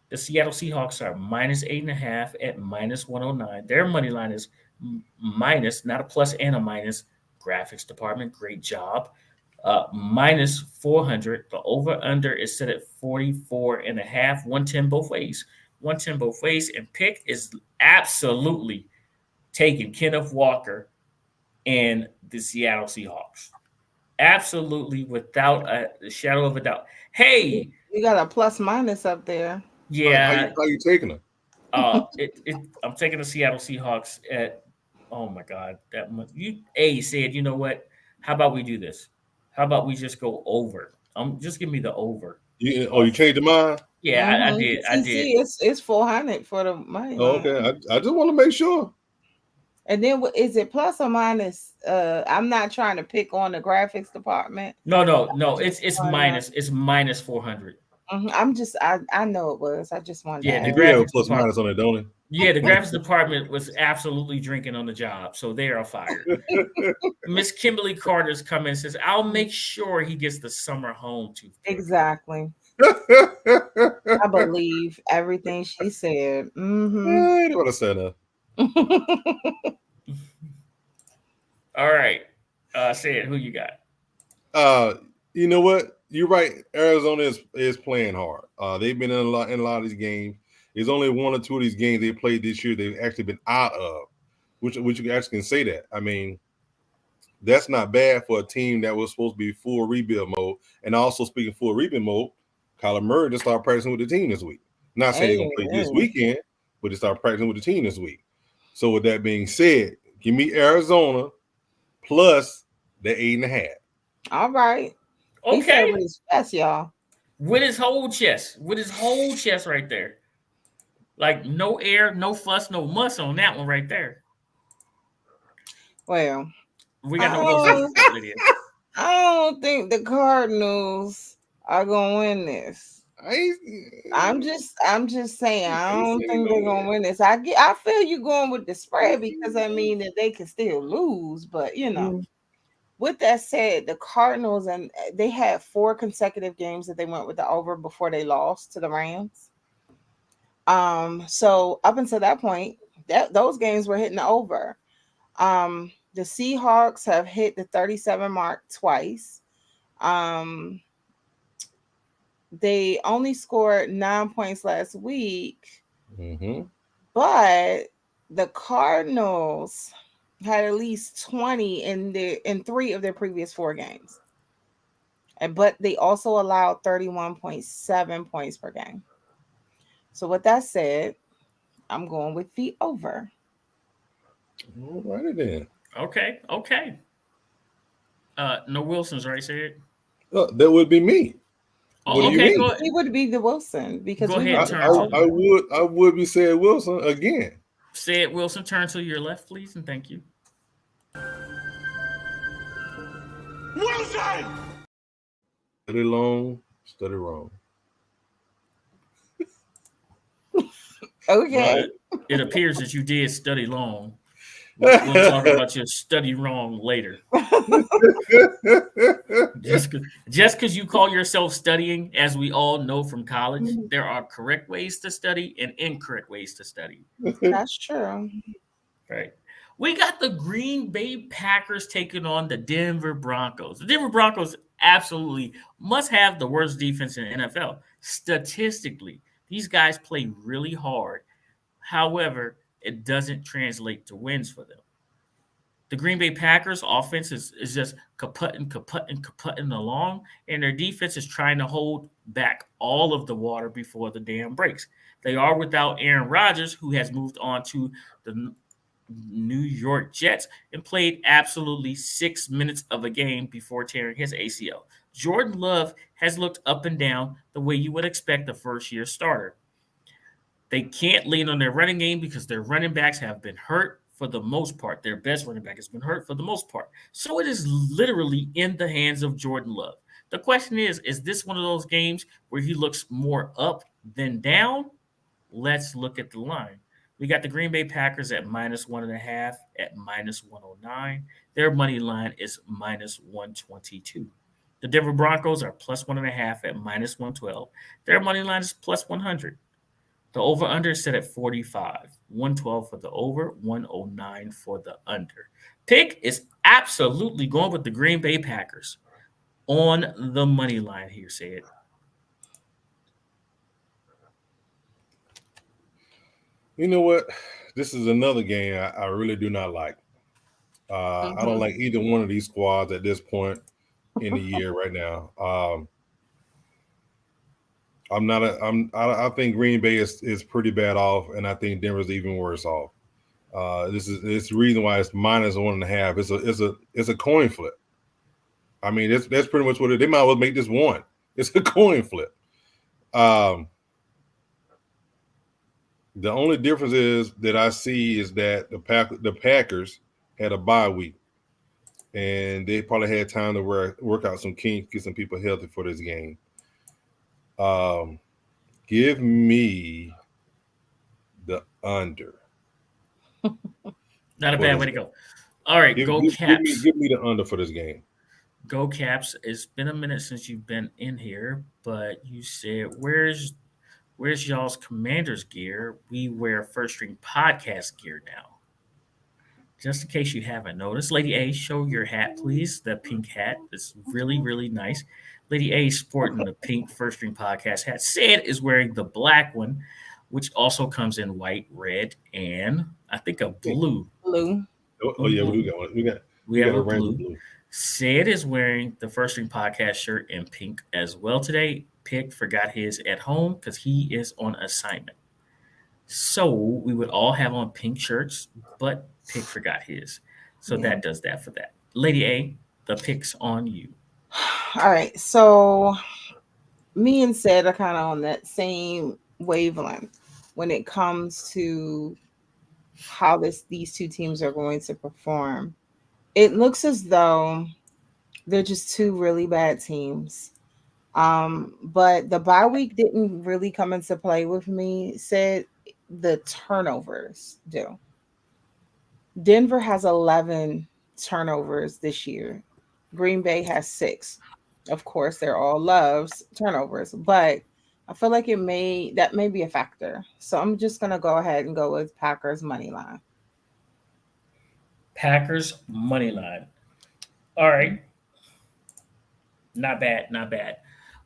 The Seattle Seahawks are minus 8.5 at minus 109. Their money line is minus, not a plus and a minus. Graphics department, great job. Minus 400. The over-under is set at 44.5. 110 both ways. 110 both ways. And pick is absolutely taking Kenneth Walker and the Seattle Seahawks. Absolutely, without a shadow of a doubt. Hey, you got a plus minus up there. Yeah. How you taking them? I'm taking the Seattle Seahawks at. Oh my God, that much. Said, you know what? How about we do this? How about we just go over? Just give me the over. You changed your mind? Yeah, I did. I did. It's 400 for the money. Okay, I just want to make sure. And then is it plus or minus? I'm not trying to pick on the graphics department. No. It's minus. It's minus 400. I know it was. I just wanted. Yeah, the graphics plus minus on it, don't it? Yeah, the graphics department was absolutely drinking on the job, so they are fired. Miss Kimberly Carter's come in and says, "I'll make sure he gets the summer home too." Exactly. I believe everything she said. I don't want to say that. All right, Sid, who you got? You know what? You're right. Arizona is playing hard. They've been in a lot of these games. There's only 1 or 2 of these games they played this year they've actually been out of, which you actually can say that. I mean, that's not bad for a team that was supposed to be full rebuild mode. And also, speaking full rebuild mode, Kyler Murray just started practicing with the team this week. Not saying he's going to play this weekend, but he started practicing with the team this week. So with that being said, give me Arizona plus the 8.5. All right. Okay. With his chest, y'all. With his whole chest. With his whole chest right there. Like no air, no fuss, no muss on that one right there. Well, we got no I don't think the Cardinals are gonna win this. I'm just saying I don't think they're gonna win this. I feel you going with the spread because I mean that they can still lose, but you know. With that said, the Cardinals and they had 4 consecutive games that they went with the over before they lost to the Rams. So up until that point, those games were hitting the over. The Seahawks have hit the 37 mark twice. They only scored 9 points last week, but the Cardinals had at least 20 in 3 of their previous 4 games. But they also allowed 31.7 points per game. So with that said, I'm going with the over. All righty then. Okay. No Wilsons, right, Sid? That would be me. Oh, okay, go ahead. He would be the Wilson because go ahead. I would be Sid Wilson again. Sid Wilson, turn to your left, please, and thank you. Wilson! Study long, study wrong. Okay. But it appears that you did study long. We'll talk about your study wrong later. Just because you call yourself studying, as we all know from college, there are correct ways to study and incorrect ways to study. That's true. Right. We got the Green Bay Packers taking on the Denver Broncos. The Denver Broncos absolutely must have the worst defense in the NFL. Statistically, these guys play really hard. However, it doesn't translate to wins for them. The Green Bay Packers offense is just kaputting along, and their defense is trying to hold back all of the water before the dam breaks. They are without Aaron Rodgers, who has moved on to the New York Jets and played absolutely 6 minutes of a game before tearing his ACL. Jordan Love has looked up and down the way you would expect a first-year starter. They can't lean on their running game because their running backs have been hurt for the most part. Their best running back has been hurt for the most part. So it is literally in the hands of Jordan Love. The question is this one of those games where he looks more up than down? Let's look at the line. We got the Green Bay Packers at -1.5 at -109. Their money line is -122. The Denver Broncos are +1.5 at -112. Their money line is +100. The over-under is set at 45. 112 for the over, 109 for the under. Pick is absolutely going with the Green Bay Packers on the money line here, Sid. You know what? This is another game I really do not like. I don't like either one of these squads at this point in the year right now. I think Green Bay is pretty bad off, and I think Denver's even worse off. This is the reason why it's -1.5. It's a coin flip. I mean, that's pretty much what they might as well make this one. It's a coin flip. The only difference is that I see is that the Packers had a bye week, and they probably had time to work out some kinks, get some people healthy for this game. Give me the under. Not a bad way to go. All right, go Caps. Give me the under for this game. Go Caps. It's been a minute since you've been in here, but you said, where's y'all's Commanders gear? We wear First String Podcast gear now. Just in case you haven't noticed, Lady A, show your hat, please. The pink hat. It's really, really nice. Lady A is sporting the pink First String Podcast hat. Sid is wearing the black one, which also comes in white, red, and I think a blue. Oh yeah, we got one. We have got a a rainbow blue. blue. Sid is wearing the First String Podcast shirt in pink as well today. Pick forgot his at home because he is on assignment. So we would all have on pink shirts, but Pick forgot his. So Yeah. that does that for that. Lady A, the pick's on you. All right. So me and Sid are kind of on that same wavelength when it comes to how these two teams are going to perform. It looks as though they're just two really bad teams. But the bye week didn't really come into play with me. Said the turnovers do. Denver has 11 turnovers this year. Green Bay has 6. Of course, they're all loves turnovers, but I feel like that may be a factor. So I'm just gonna go ahead and go with Packers money line. Packers money line. All right. Not bad, not bad.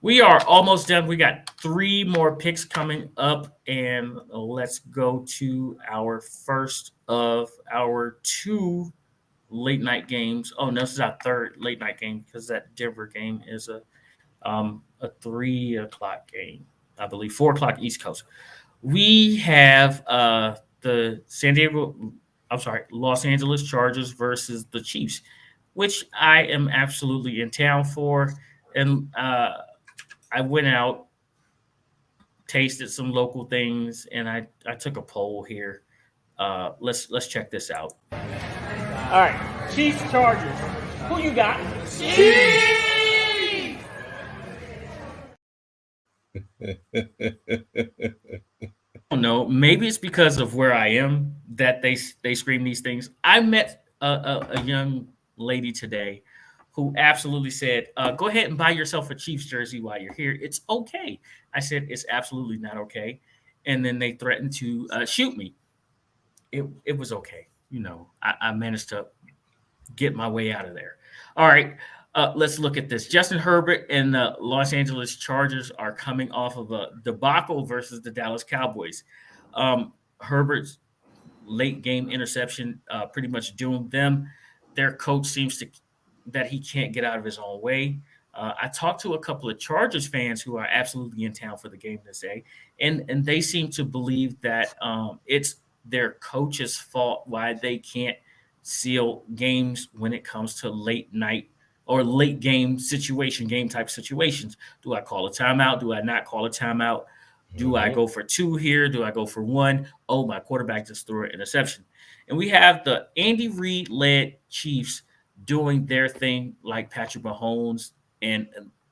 We are almost done. We got 3 more picks coming up, and let's go to our first of our 2 late night games. Oh, no, this is our 3rd late night game because that Denver game is a 3 o'clock game, I believe, 4 o'clock East Coast. We have the Los Angeles Chargers versus the Chiefs, which I am absolutely in town for. And I went out, tasted some local things, and I took a poll here. Let's check this out. All right, Chiefs Chargers. Who you got? Chiefs! I don't know. Maybe it's because of where I am that they scream these things. I met a young lady today who absolutely said, go ahead and buy yourself a Chiefs jersey while you're here. It's okay. I said, it's absolutely not okay. And then they threatened to shoot me. It was okay. You know, I managed to get my way out of there. All right, let's look at this. Justin Herbert and the Los Angeles Chargers are coming off of a debacle versus the Dallas Cowboys. Herbert's late game interception pretty much doomed them. Their coach seems that he can't get out of his own way. I talked to a couple of Chargers fans who are absolutely in town for the game this day, and they seem to believe that it's their coach's fault why they can't seal games when it comes to late night or late game type situations. Do I call a timeout? Do I not call a timeout? Do I go for 2 here? Do I go for 1? Oh, my quarterback just threw an interception. And we have the Andy Reid-led Chiefs doing their thing like Patrick Mahomes and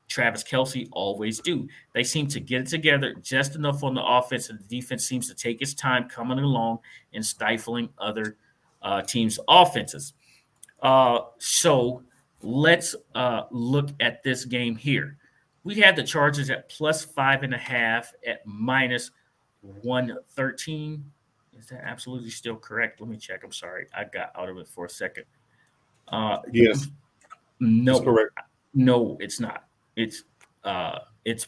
Travis Kelce always do. They seem to get it together just enough on the offense, and the defense seems to take its time coming along and stifling other teams' offenses. So let's look at this game here. We had the Chargers at plus 5.5 at minus 113. Is that absolutely still correct? Let me check. I'm sorry. I got out of it for a second. Yes. No, that's correct. No, it's not. It's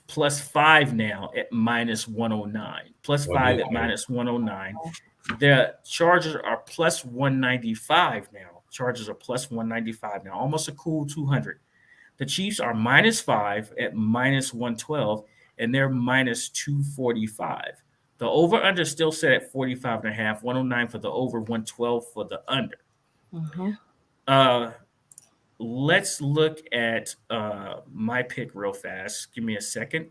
plus 5 now at minus 109. Plus 5 at minus 109. The Chargers are plus 195 now. Chargers are plus 195 now. Almost a cool 200. The Chiefs are minus 5 at minus 112, and they're minus 245. The over-under still set at 45.5, 109 for the over, 112 for the under. Mm-hmm. Let's look at my pick real fast. Give me a second.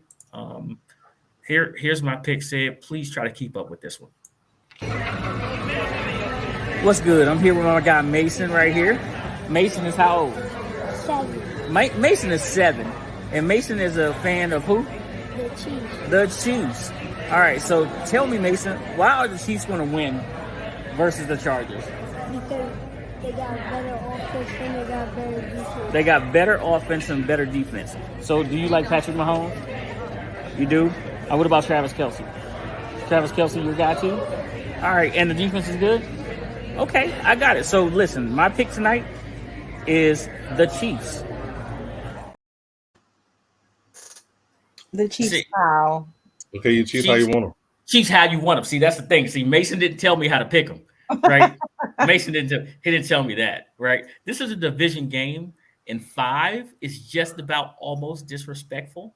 Here's my pick. Sid, please try to keep up with this one. What's good? I'm here with my guy Mason right here. Mason is how old? 7. Mason is 7. And Mason is a fan of who? The Chiefs. The Chiefs. All right, so tell me, Mason, why are the Chiefs going to win versus the Chargers? Because they got better offense and they got better defense. They got better offense and better defense. So do you like Patrick Mahomes? You do? What about Travis Kelce? Travis Kelce, your guy too? All right, and the defense is good? Okay, I got it. So listen, my pick tonight is the Chiefs. The Chiefs. See, Wow. Okay, you Chiefs how you want them. Chiefs how you want them. See, that's the thing. See, Mason didn't tell me how to pick them. right? Mason he didn't tell me that, right? This is a division game, and 5 is just about almost disrespectful.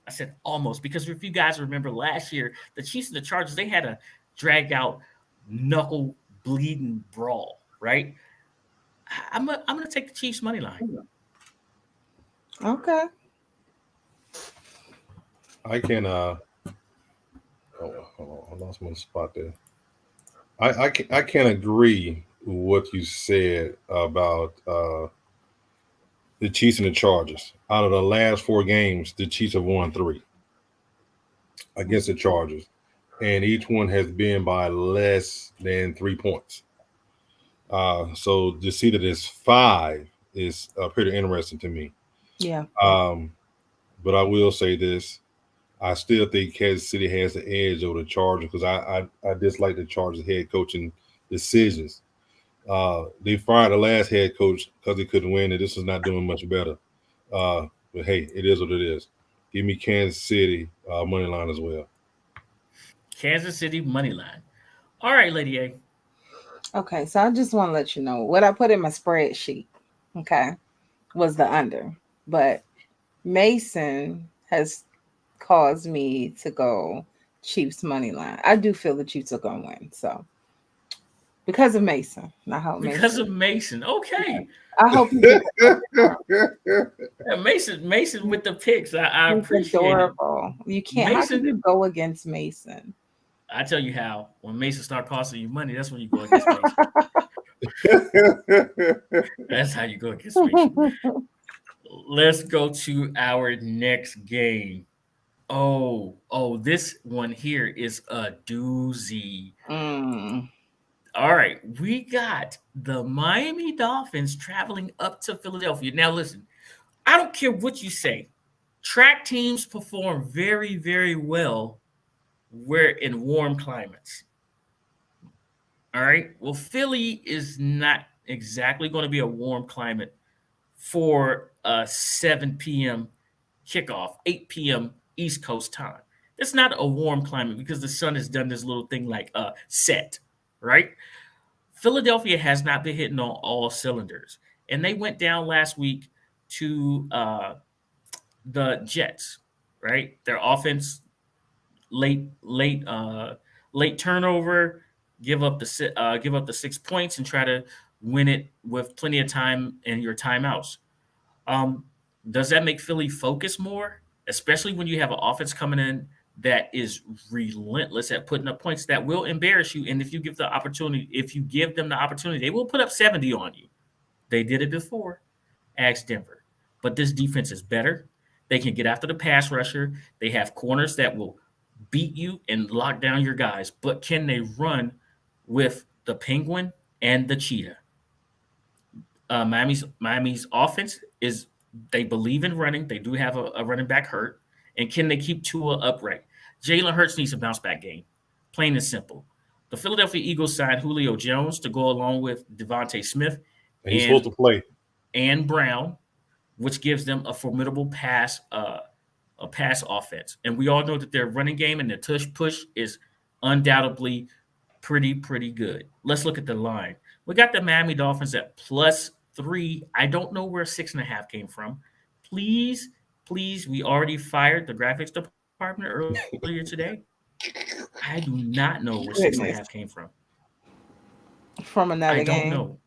I said almost because if you guys remember last year, the Chiefs and the Chargers, they had a drag out knuckle bleeding brawl, right? I'm gonna take the Chiefs money line. Okay. I can hold on, I lost my spot there. I can agree with what you said about the Chiefs and the Chargers. Out of the last 4 games, the Chiefs have won 3 against the Chargers, and each one has been by less than 3 points. So to see that it's 5 is pretty interesting to me. Yeah. But I will say this. I still think Kansas City has the edge over the Chargers because I dislike the Chargers head coaching decisions. They fired the last head coach because he couldn't win, and this is not doing much better. But hey, it is what it is. Give me Kansas City money line as well. Kansas City money line. All right, Lady A. Okay, so I just want to let you know what I put in my spreadsheet, okay, was the under. But Mason has caused me to go Chiefs money line. I do feel the Chiefs are going to win. So because of Mason. I hope because of Mason. Okay. I hope you get yeah, Mason with the picks. I appreciate adorable. it. You can't how can you go against Mason? I tell you how. When Mason start costing you money, that's when you go against Mason. That's how you go against Mason. Let's go to our next game. Oh, this one here is a doozy. All right, we got the Miami Dolphins traveling up to Philadelphia. Now, listen, I don't care what you say. Track teams perform very, very well where in warm climates. All right. Well, Philly is not exactly going to be a warm climate for a 7 p.m. kickoff, 8 p.m. East Coast time. It's not a warm climate because the sun has done this little thing like set, right? Philadelphia has not been hitting on all cylinders, and they went down last week to the Jets, right? Their offense late turnover, give up the 6 points and try to win it with plenty of time and your timeouts. Does that make Philly focus more, especially when you have an offense coming in that is relentless at putting up points that will embarrass you? And if you give them the opportunity, they will put up 70 on you. They did it before. Ask Denver. But this defense is better. They can get after the pass rusher. They have corners that will beat you and lock down your guys. But can they run with the Penguin and the Cheetah? Miami's offense is they believe in running. They do have a running back hurt. And can they keep Tua upright? Jalen Hurts needs a bounce back game. Plain and simple. The Philadelphia Eagles signed Julio Jones to go along with Devontae Smith. And he's supposed to play. And Brown, which gives them a formidable pass offense. And we all know that their running game and their tush push is undoubtedly pretty good. Let's look at the line. We got the Miami Dolphins at +3. I don't know where 6.5 came from. Please, we already fired the graphics department earlier today. I do not know where 6.5 came from. From another game.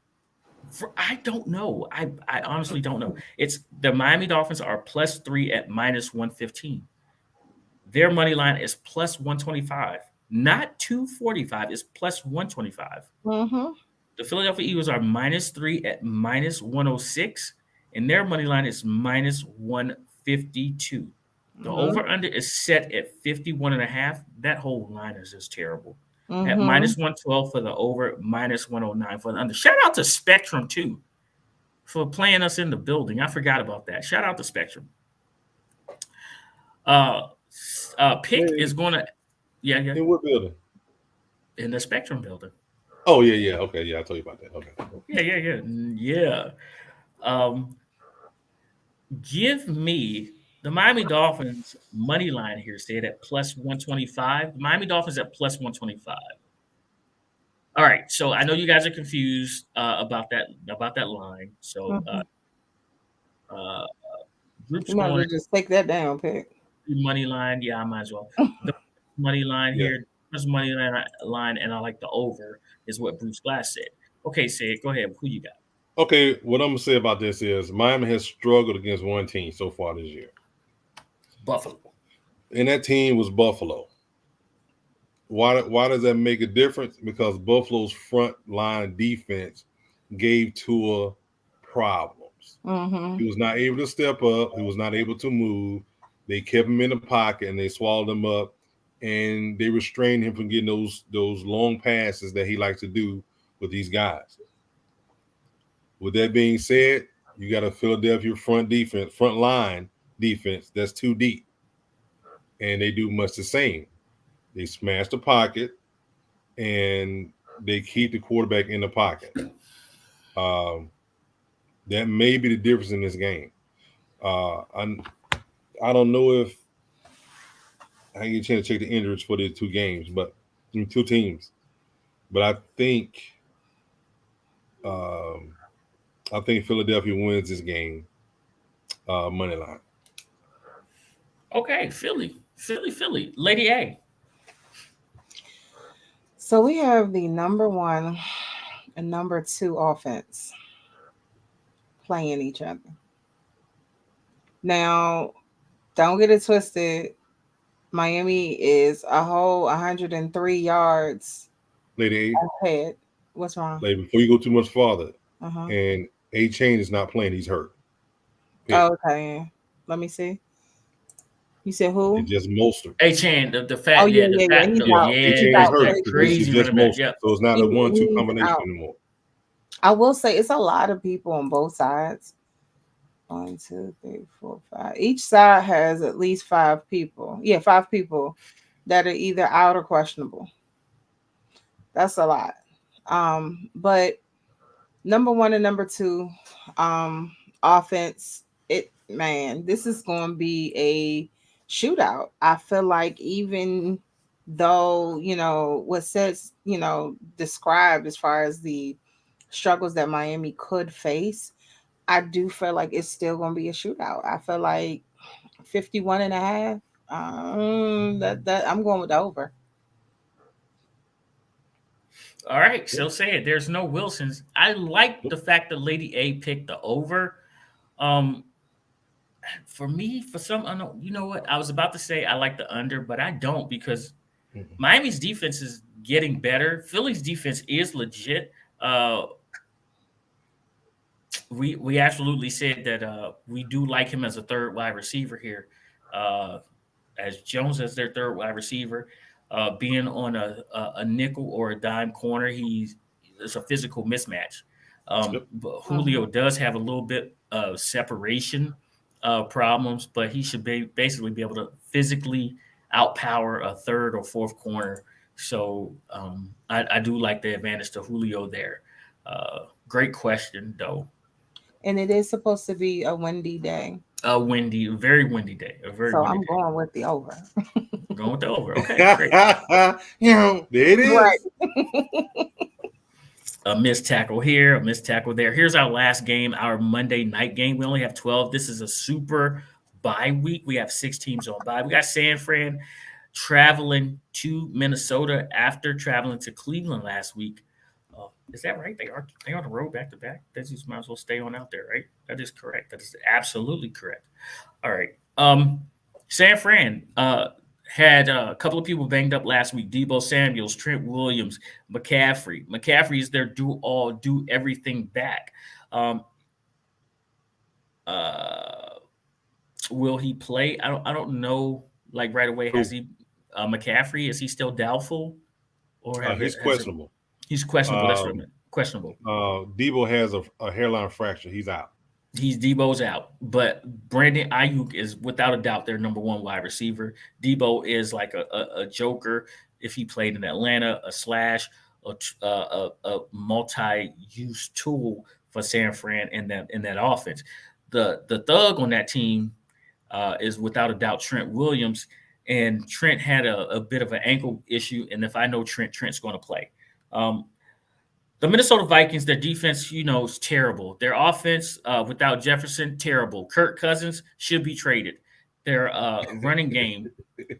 I don't know. I honestly don't know. It's the Miami Dolphins are +3 at -115. Their money line is +125, not 245. It's +125. Mm-hmm. The Philadelphia Eagles are -3 at -106, and their money line is -152. The over-under is set at 51.5. That whole line is just terrible. At -112 for the over, -109 for the under. Shout out to Spectrum, too, for playing us in the building. I forgot about that. Shout out to Spectrum. Pick is going to – yeah. In what building? In the Spectrum building. Oh, yeah. Okay, yeah, I told you about that. Okay. Yeah. Give me the Miami Dolphins money line here, stayed at +125. The Miami Dolphins at +125. All right. So I know you guys are confused about that line. So uh, group's You might as going well just take that down, pick. money line. Yeah, I might as well. The money line Yeah. here, this money line, and I like the over is what Bruce Glass said. Okay, Sid, go ahead. Who you got? Okay, what I'm gonna say about this is Miami has struggled against one team so far this year, Buffalo. and that team was Buffalo. Why does that make a difference? Because Buffalo's front line defense gave Tua problems. Mm-hmm. He was not able to step up. He was not able to move. They kept him in the pocket and they swallowed him up, and they restrained him from getting those long passes that he likes to do with these guys. With that being said, you got a Philadelphia front line defense that's too deep, and they do much the same. They smash the pocket, and they keep the quarterback in the pocket. That may be the difference in this game. I don't know if I didn't get a chance to check the injuries for the two games, but two teams. But I think Philadelphia wins this game. Money line. Okay, Philly. Lady A. So we have the number 1 and number 2 offense playing each other. Now, don't get it twisted. Miami is a whole 103 yards Lady A. ahead. What's wrong? Like before you go too much farther, Uh-huh. and A-Chain is not playing; he's hurt. Oh, okay. Let me see. You said who? It's just Mostert. A-Chain, the fat. Oh, yeah, the yeah, fat, yeah. He's the- out. yeah, A-Chain is hurt. crazy It's just running back. Mostert. Yeah. So it's not a 1-2 He's combination out. anymore. I will say it's a lot of people on both sides. 1, 2, 3, 4, 5. Each side has at least 5 people. Yeah, 5 people that are either out or questionable. That's a lot. But number 1 and number 2, offense. This is going to be a shootout. I feel like even though what says described as far as the struggles that Miami could face, I do feel like it's still going to be a shootout. I feel like 51.5. That I'm going with the over. All right. So say it. There's no Wilsons. I like the fact that Lady A picked the over. For me, for some unknown, you know what? I was about to say I like the under, but I don't because Miami's defense is getting better. Philly's defense is legit. We absolutely said that we do like him as a third wide receiver here, as Jones as their third wide receiver, being on a nickel or a dime corner. It's a physical mismatch. But Julio does have a little bit of separation problems, but he should basically be able to physically outpower a third or fourth corner. So I do like the advantage to Julio there. Great question, though. And it is supposed to be a windy day. A very windy day. I'm going with the over. Going with the over. Okay, great. There it is. Right. A missed tackle here, a missed tackle there. Here's our last game, our Monday night game. We only have 12. This is a super bye week. We have 6 teams on bye. We got San Fran traveling to Minnesota after traveling to Cleveland last week. Is that right? They are on the road back to back. They just might as well stay on out there, right? That is correct. That is absolutely correct. All right. San Fran had a couple of people banged up last week. Deebo Samuels, Trent Williams, McCaffrey. McCaffrey is their do everything back. Will he play? I don't know. Like right away, has he? McCaffrey, is he still doubtful? Or he's questionable. He's questionable. That's what questionable. Deebo has a hairline fracture. He's out. Deebo's out, but Brandon Ayuk is without a doubt their number 1 wide receiver. Deebo is like a joker. If he played in Atlanta, a slash, a multi-use tool for San Fran in that offense. The thug on that team is without a doubt Trent Williams, and Trent had a bit of an ankle issue. And if I know Trent's going to play. The Minnesota Vikings, their defense, is terrible. Their offense, without Jefferson, terrible. Kirk Cousins should be traded. Their running game,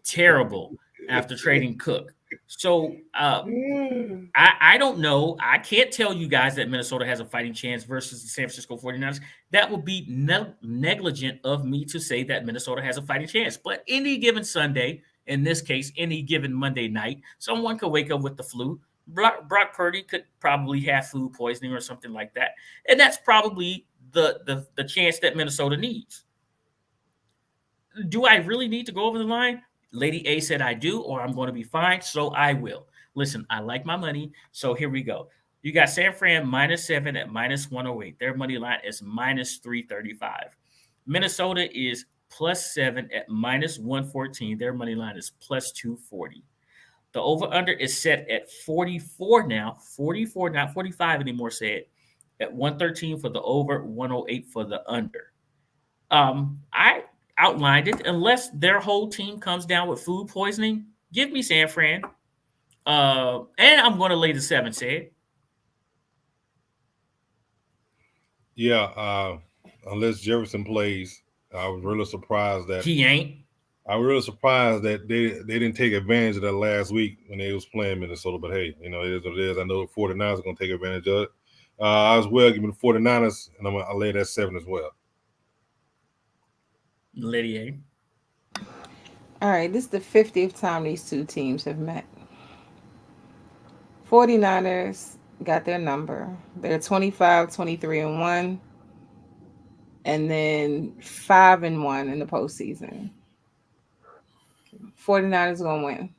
terrible after trading Cook. So I don't know. I can't tell you guys that Minnesota has a fighting chance versus the San Francisco 49ers. That would be negligent of me to say that Minnesota has a fighting chance. But any given Sunday, in this case, any given Monday night, someone could wake up with the flu. Brock Purdy could probably have food poisoning or something like that. And that's probably the chance that Minnesota needs. Do I really need to go over the line? Lady A said I do, or I'm going to be fine, so I will. Listen, I like my money, so here we go. You got San Fran -7 at -108. Their money line is -335. Minnesota is +7 at -114. Their money line is +240. The over-under is set at 44 now. 44, not 45 anymore, said. At 113 for the over, 108 for the under. I outlined it. Unless their whole team comes down with food poisoning, give me San Fran. And I'm going to lay the 7, said. Yeah, unless Jefferson plays, I was really surprised that he ain't. I was really surprised that they didn't take advantage of that last week when they was playing Minnesota. But hey, it is what it is. I know the 49ers are going to take advantage of it. I as well give me the 49ers, and I'll lay that 7 as well. Lydia. All right, this is the 50th time these two teams have met. 49ers got their number. They're 25, 23-1, and then 5-1 in the postseason. 49ers going to win.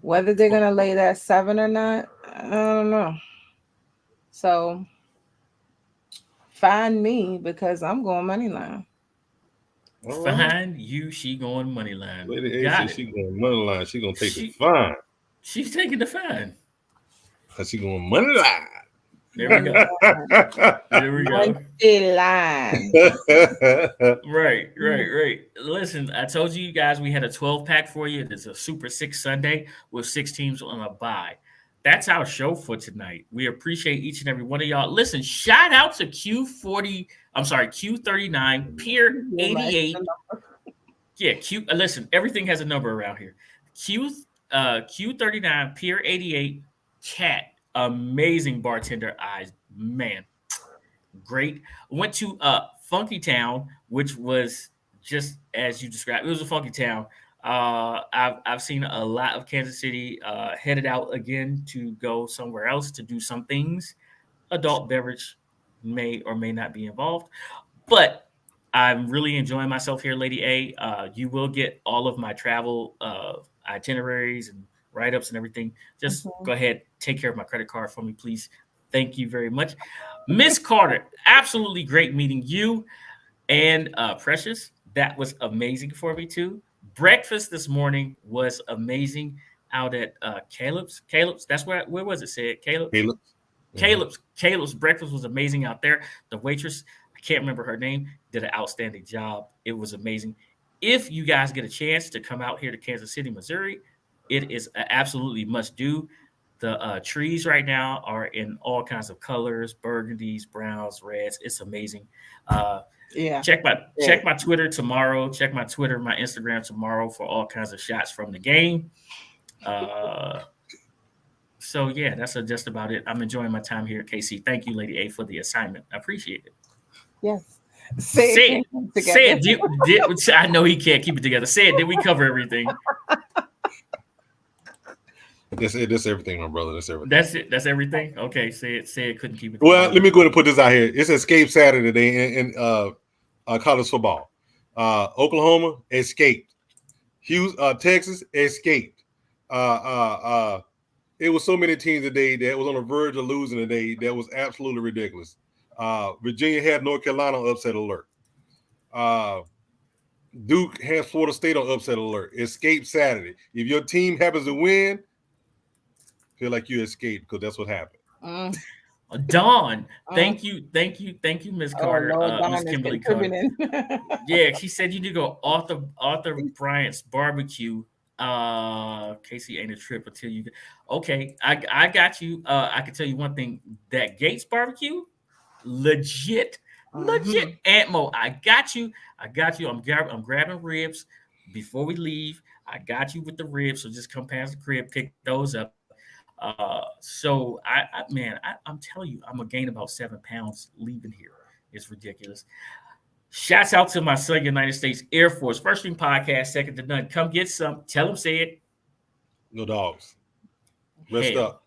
Whether they're going to lay that 7 or not, I don't know. So, find me because I'm going money line. Find you, she going money line. Lady A, she going money line. She going to take the fine. She's taking the fine. She going money line. There we go. There we go. Line. Right. Listen, I told you guys we had a 12-pack for you. It's a Super 6 Sunday with 6 teams on a bye. That's our show for tonight. We appreciate each and every one of y'all. Listen, shout out to Q39, Pier 88. Yeah, listen, everything has a number around here. Q39, Pier 88, Cat. Amazing bartender eyes, man, great. Went to Funky Town, which was just as you described. It was a funky town. I've seen a lot of Kansas City headed out again to go somewhere else to do some things. Adult beverage may or may not be involved, but I'm really enjoying myself here, Lady A. You will get all of my travel itineraries and write-ups and everything. Just go ahead, take care of my credit card for me, please. Thank you very much. Miss Carter, absolutely great meeting you and Precious. That was amazing for me too. Breakfast this morning was amazing out at Caleb's. That's where was it said? Caleb's breakfast was amazing out there. The waitress, I can't remember her name, did an outstanding job. It was amazing. If you guys get a chance to come out here to Kansas City, Missouri, it is an absolutely must do. The trees right now are in all kinds of colors, burgundies, browns, reds. It's amazing. Check my Twitter tomorrow. Check my Twitter, my Instagram tomorrow for all kinds of shots from the game. So yeah, that's just about it. I'm enjoying my time here at KC. Thank you, Lady A, for the assignment. I appreciate it. Yes. Say it. I know he can't keep it together. Say it. Did we cover everything? That's everything, my brother. That's everything. That's it. That's everything. Okay. Say it. Couldn't keep it together. Well, let me go ahead and put this out here. It's Escape Saturday in college football. Oklahoma escaped. Texas escaped. It was so many teams today that was on the verge of losing today. That was absolutely ridiculous. Virginia had North Carolina on upset alert. Duke has Florida State on upset alert. Escape Saturday. If your team happens to win, feel like you escaped because that's what happened. Dawn, thank you, Miss Carter, Miss Kimberly Carter. Yeah, she said you need to go Arthur Bryant's barbecue Casey ain't a trip until you. Okay, I got you. I can tell you one thing. That Gates barbecue, legit. Aunt Mo, I got you. I'm grabbing ribs before we leave. I got you with the ribs, so just come past the crib, pick those up. So I'm telling you, I'm gonna gain about 7 pounds leaving here. It's ridiculous. Shouts out to my son, United States Air Force, First String Podcast, second to none. Come get some. Tell them, say it. No dogs. Rest Hell. up.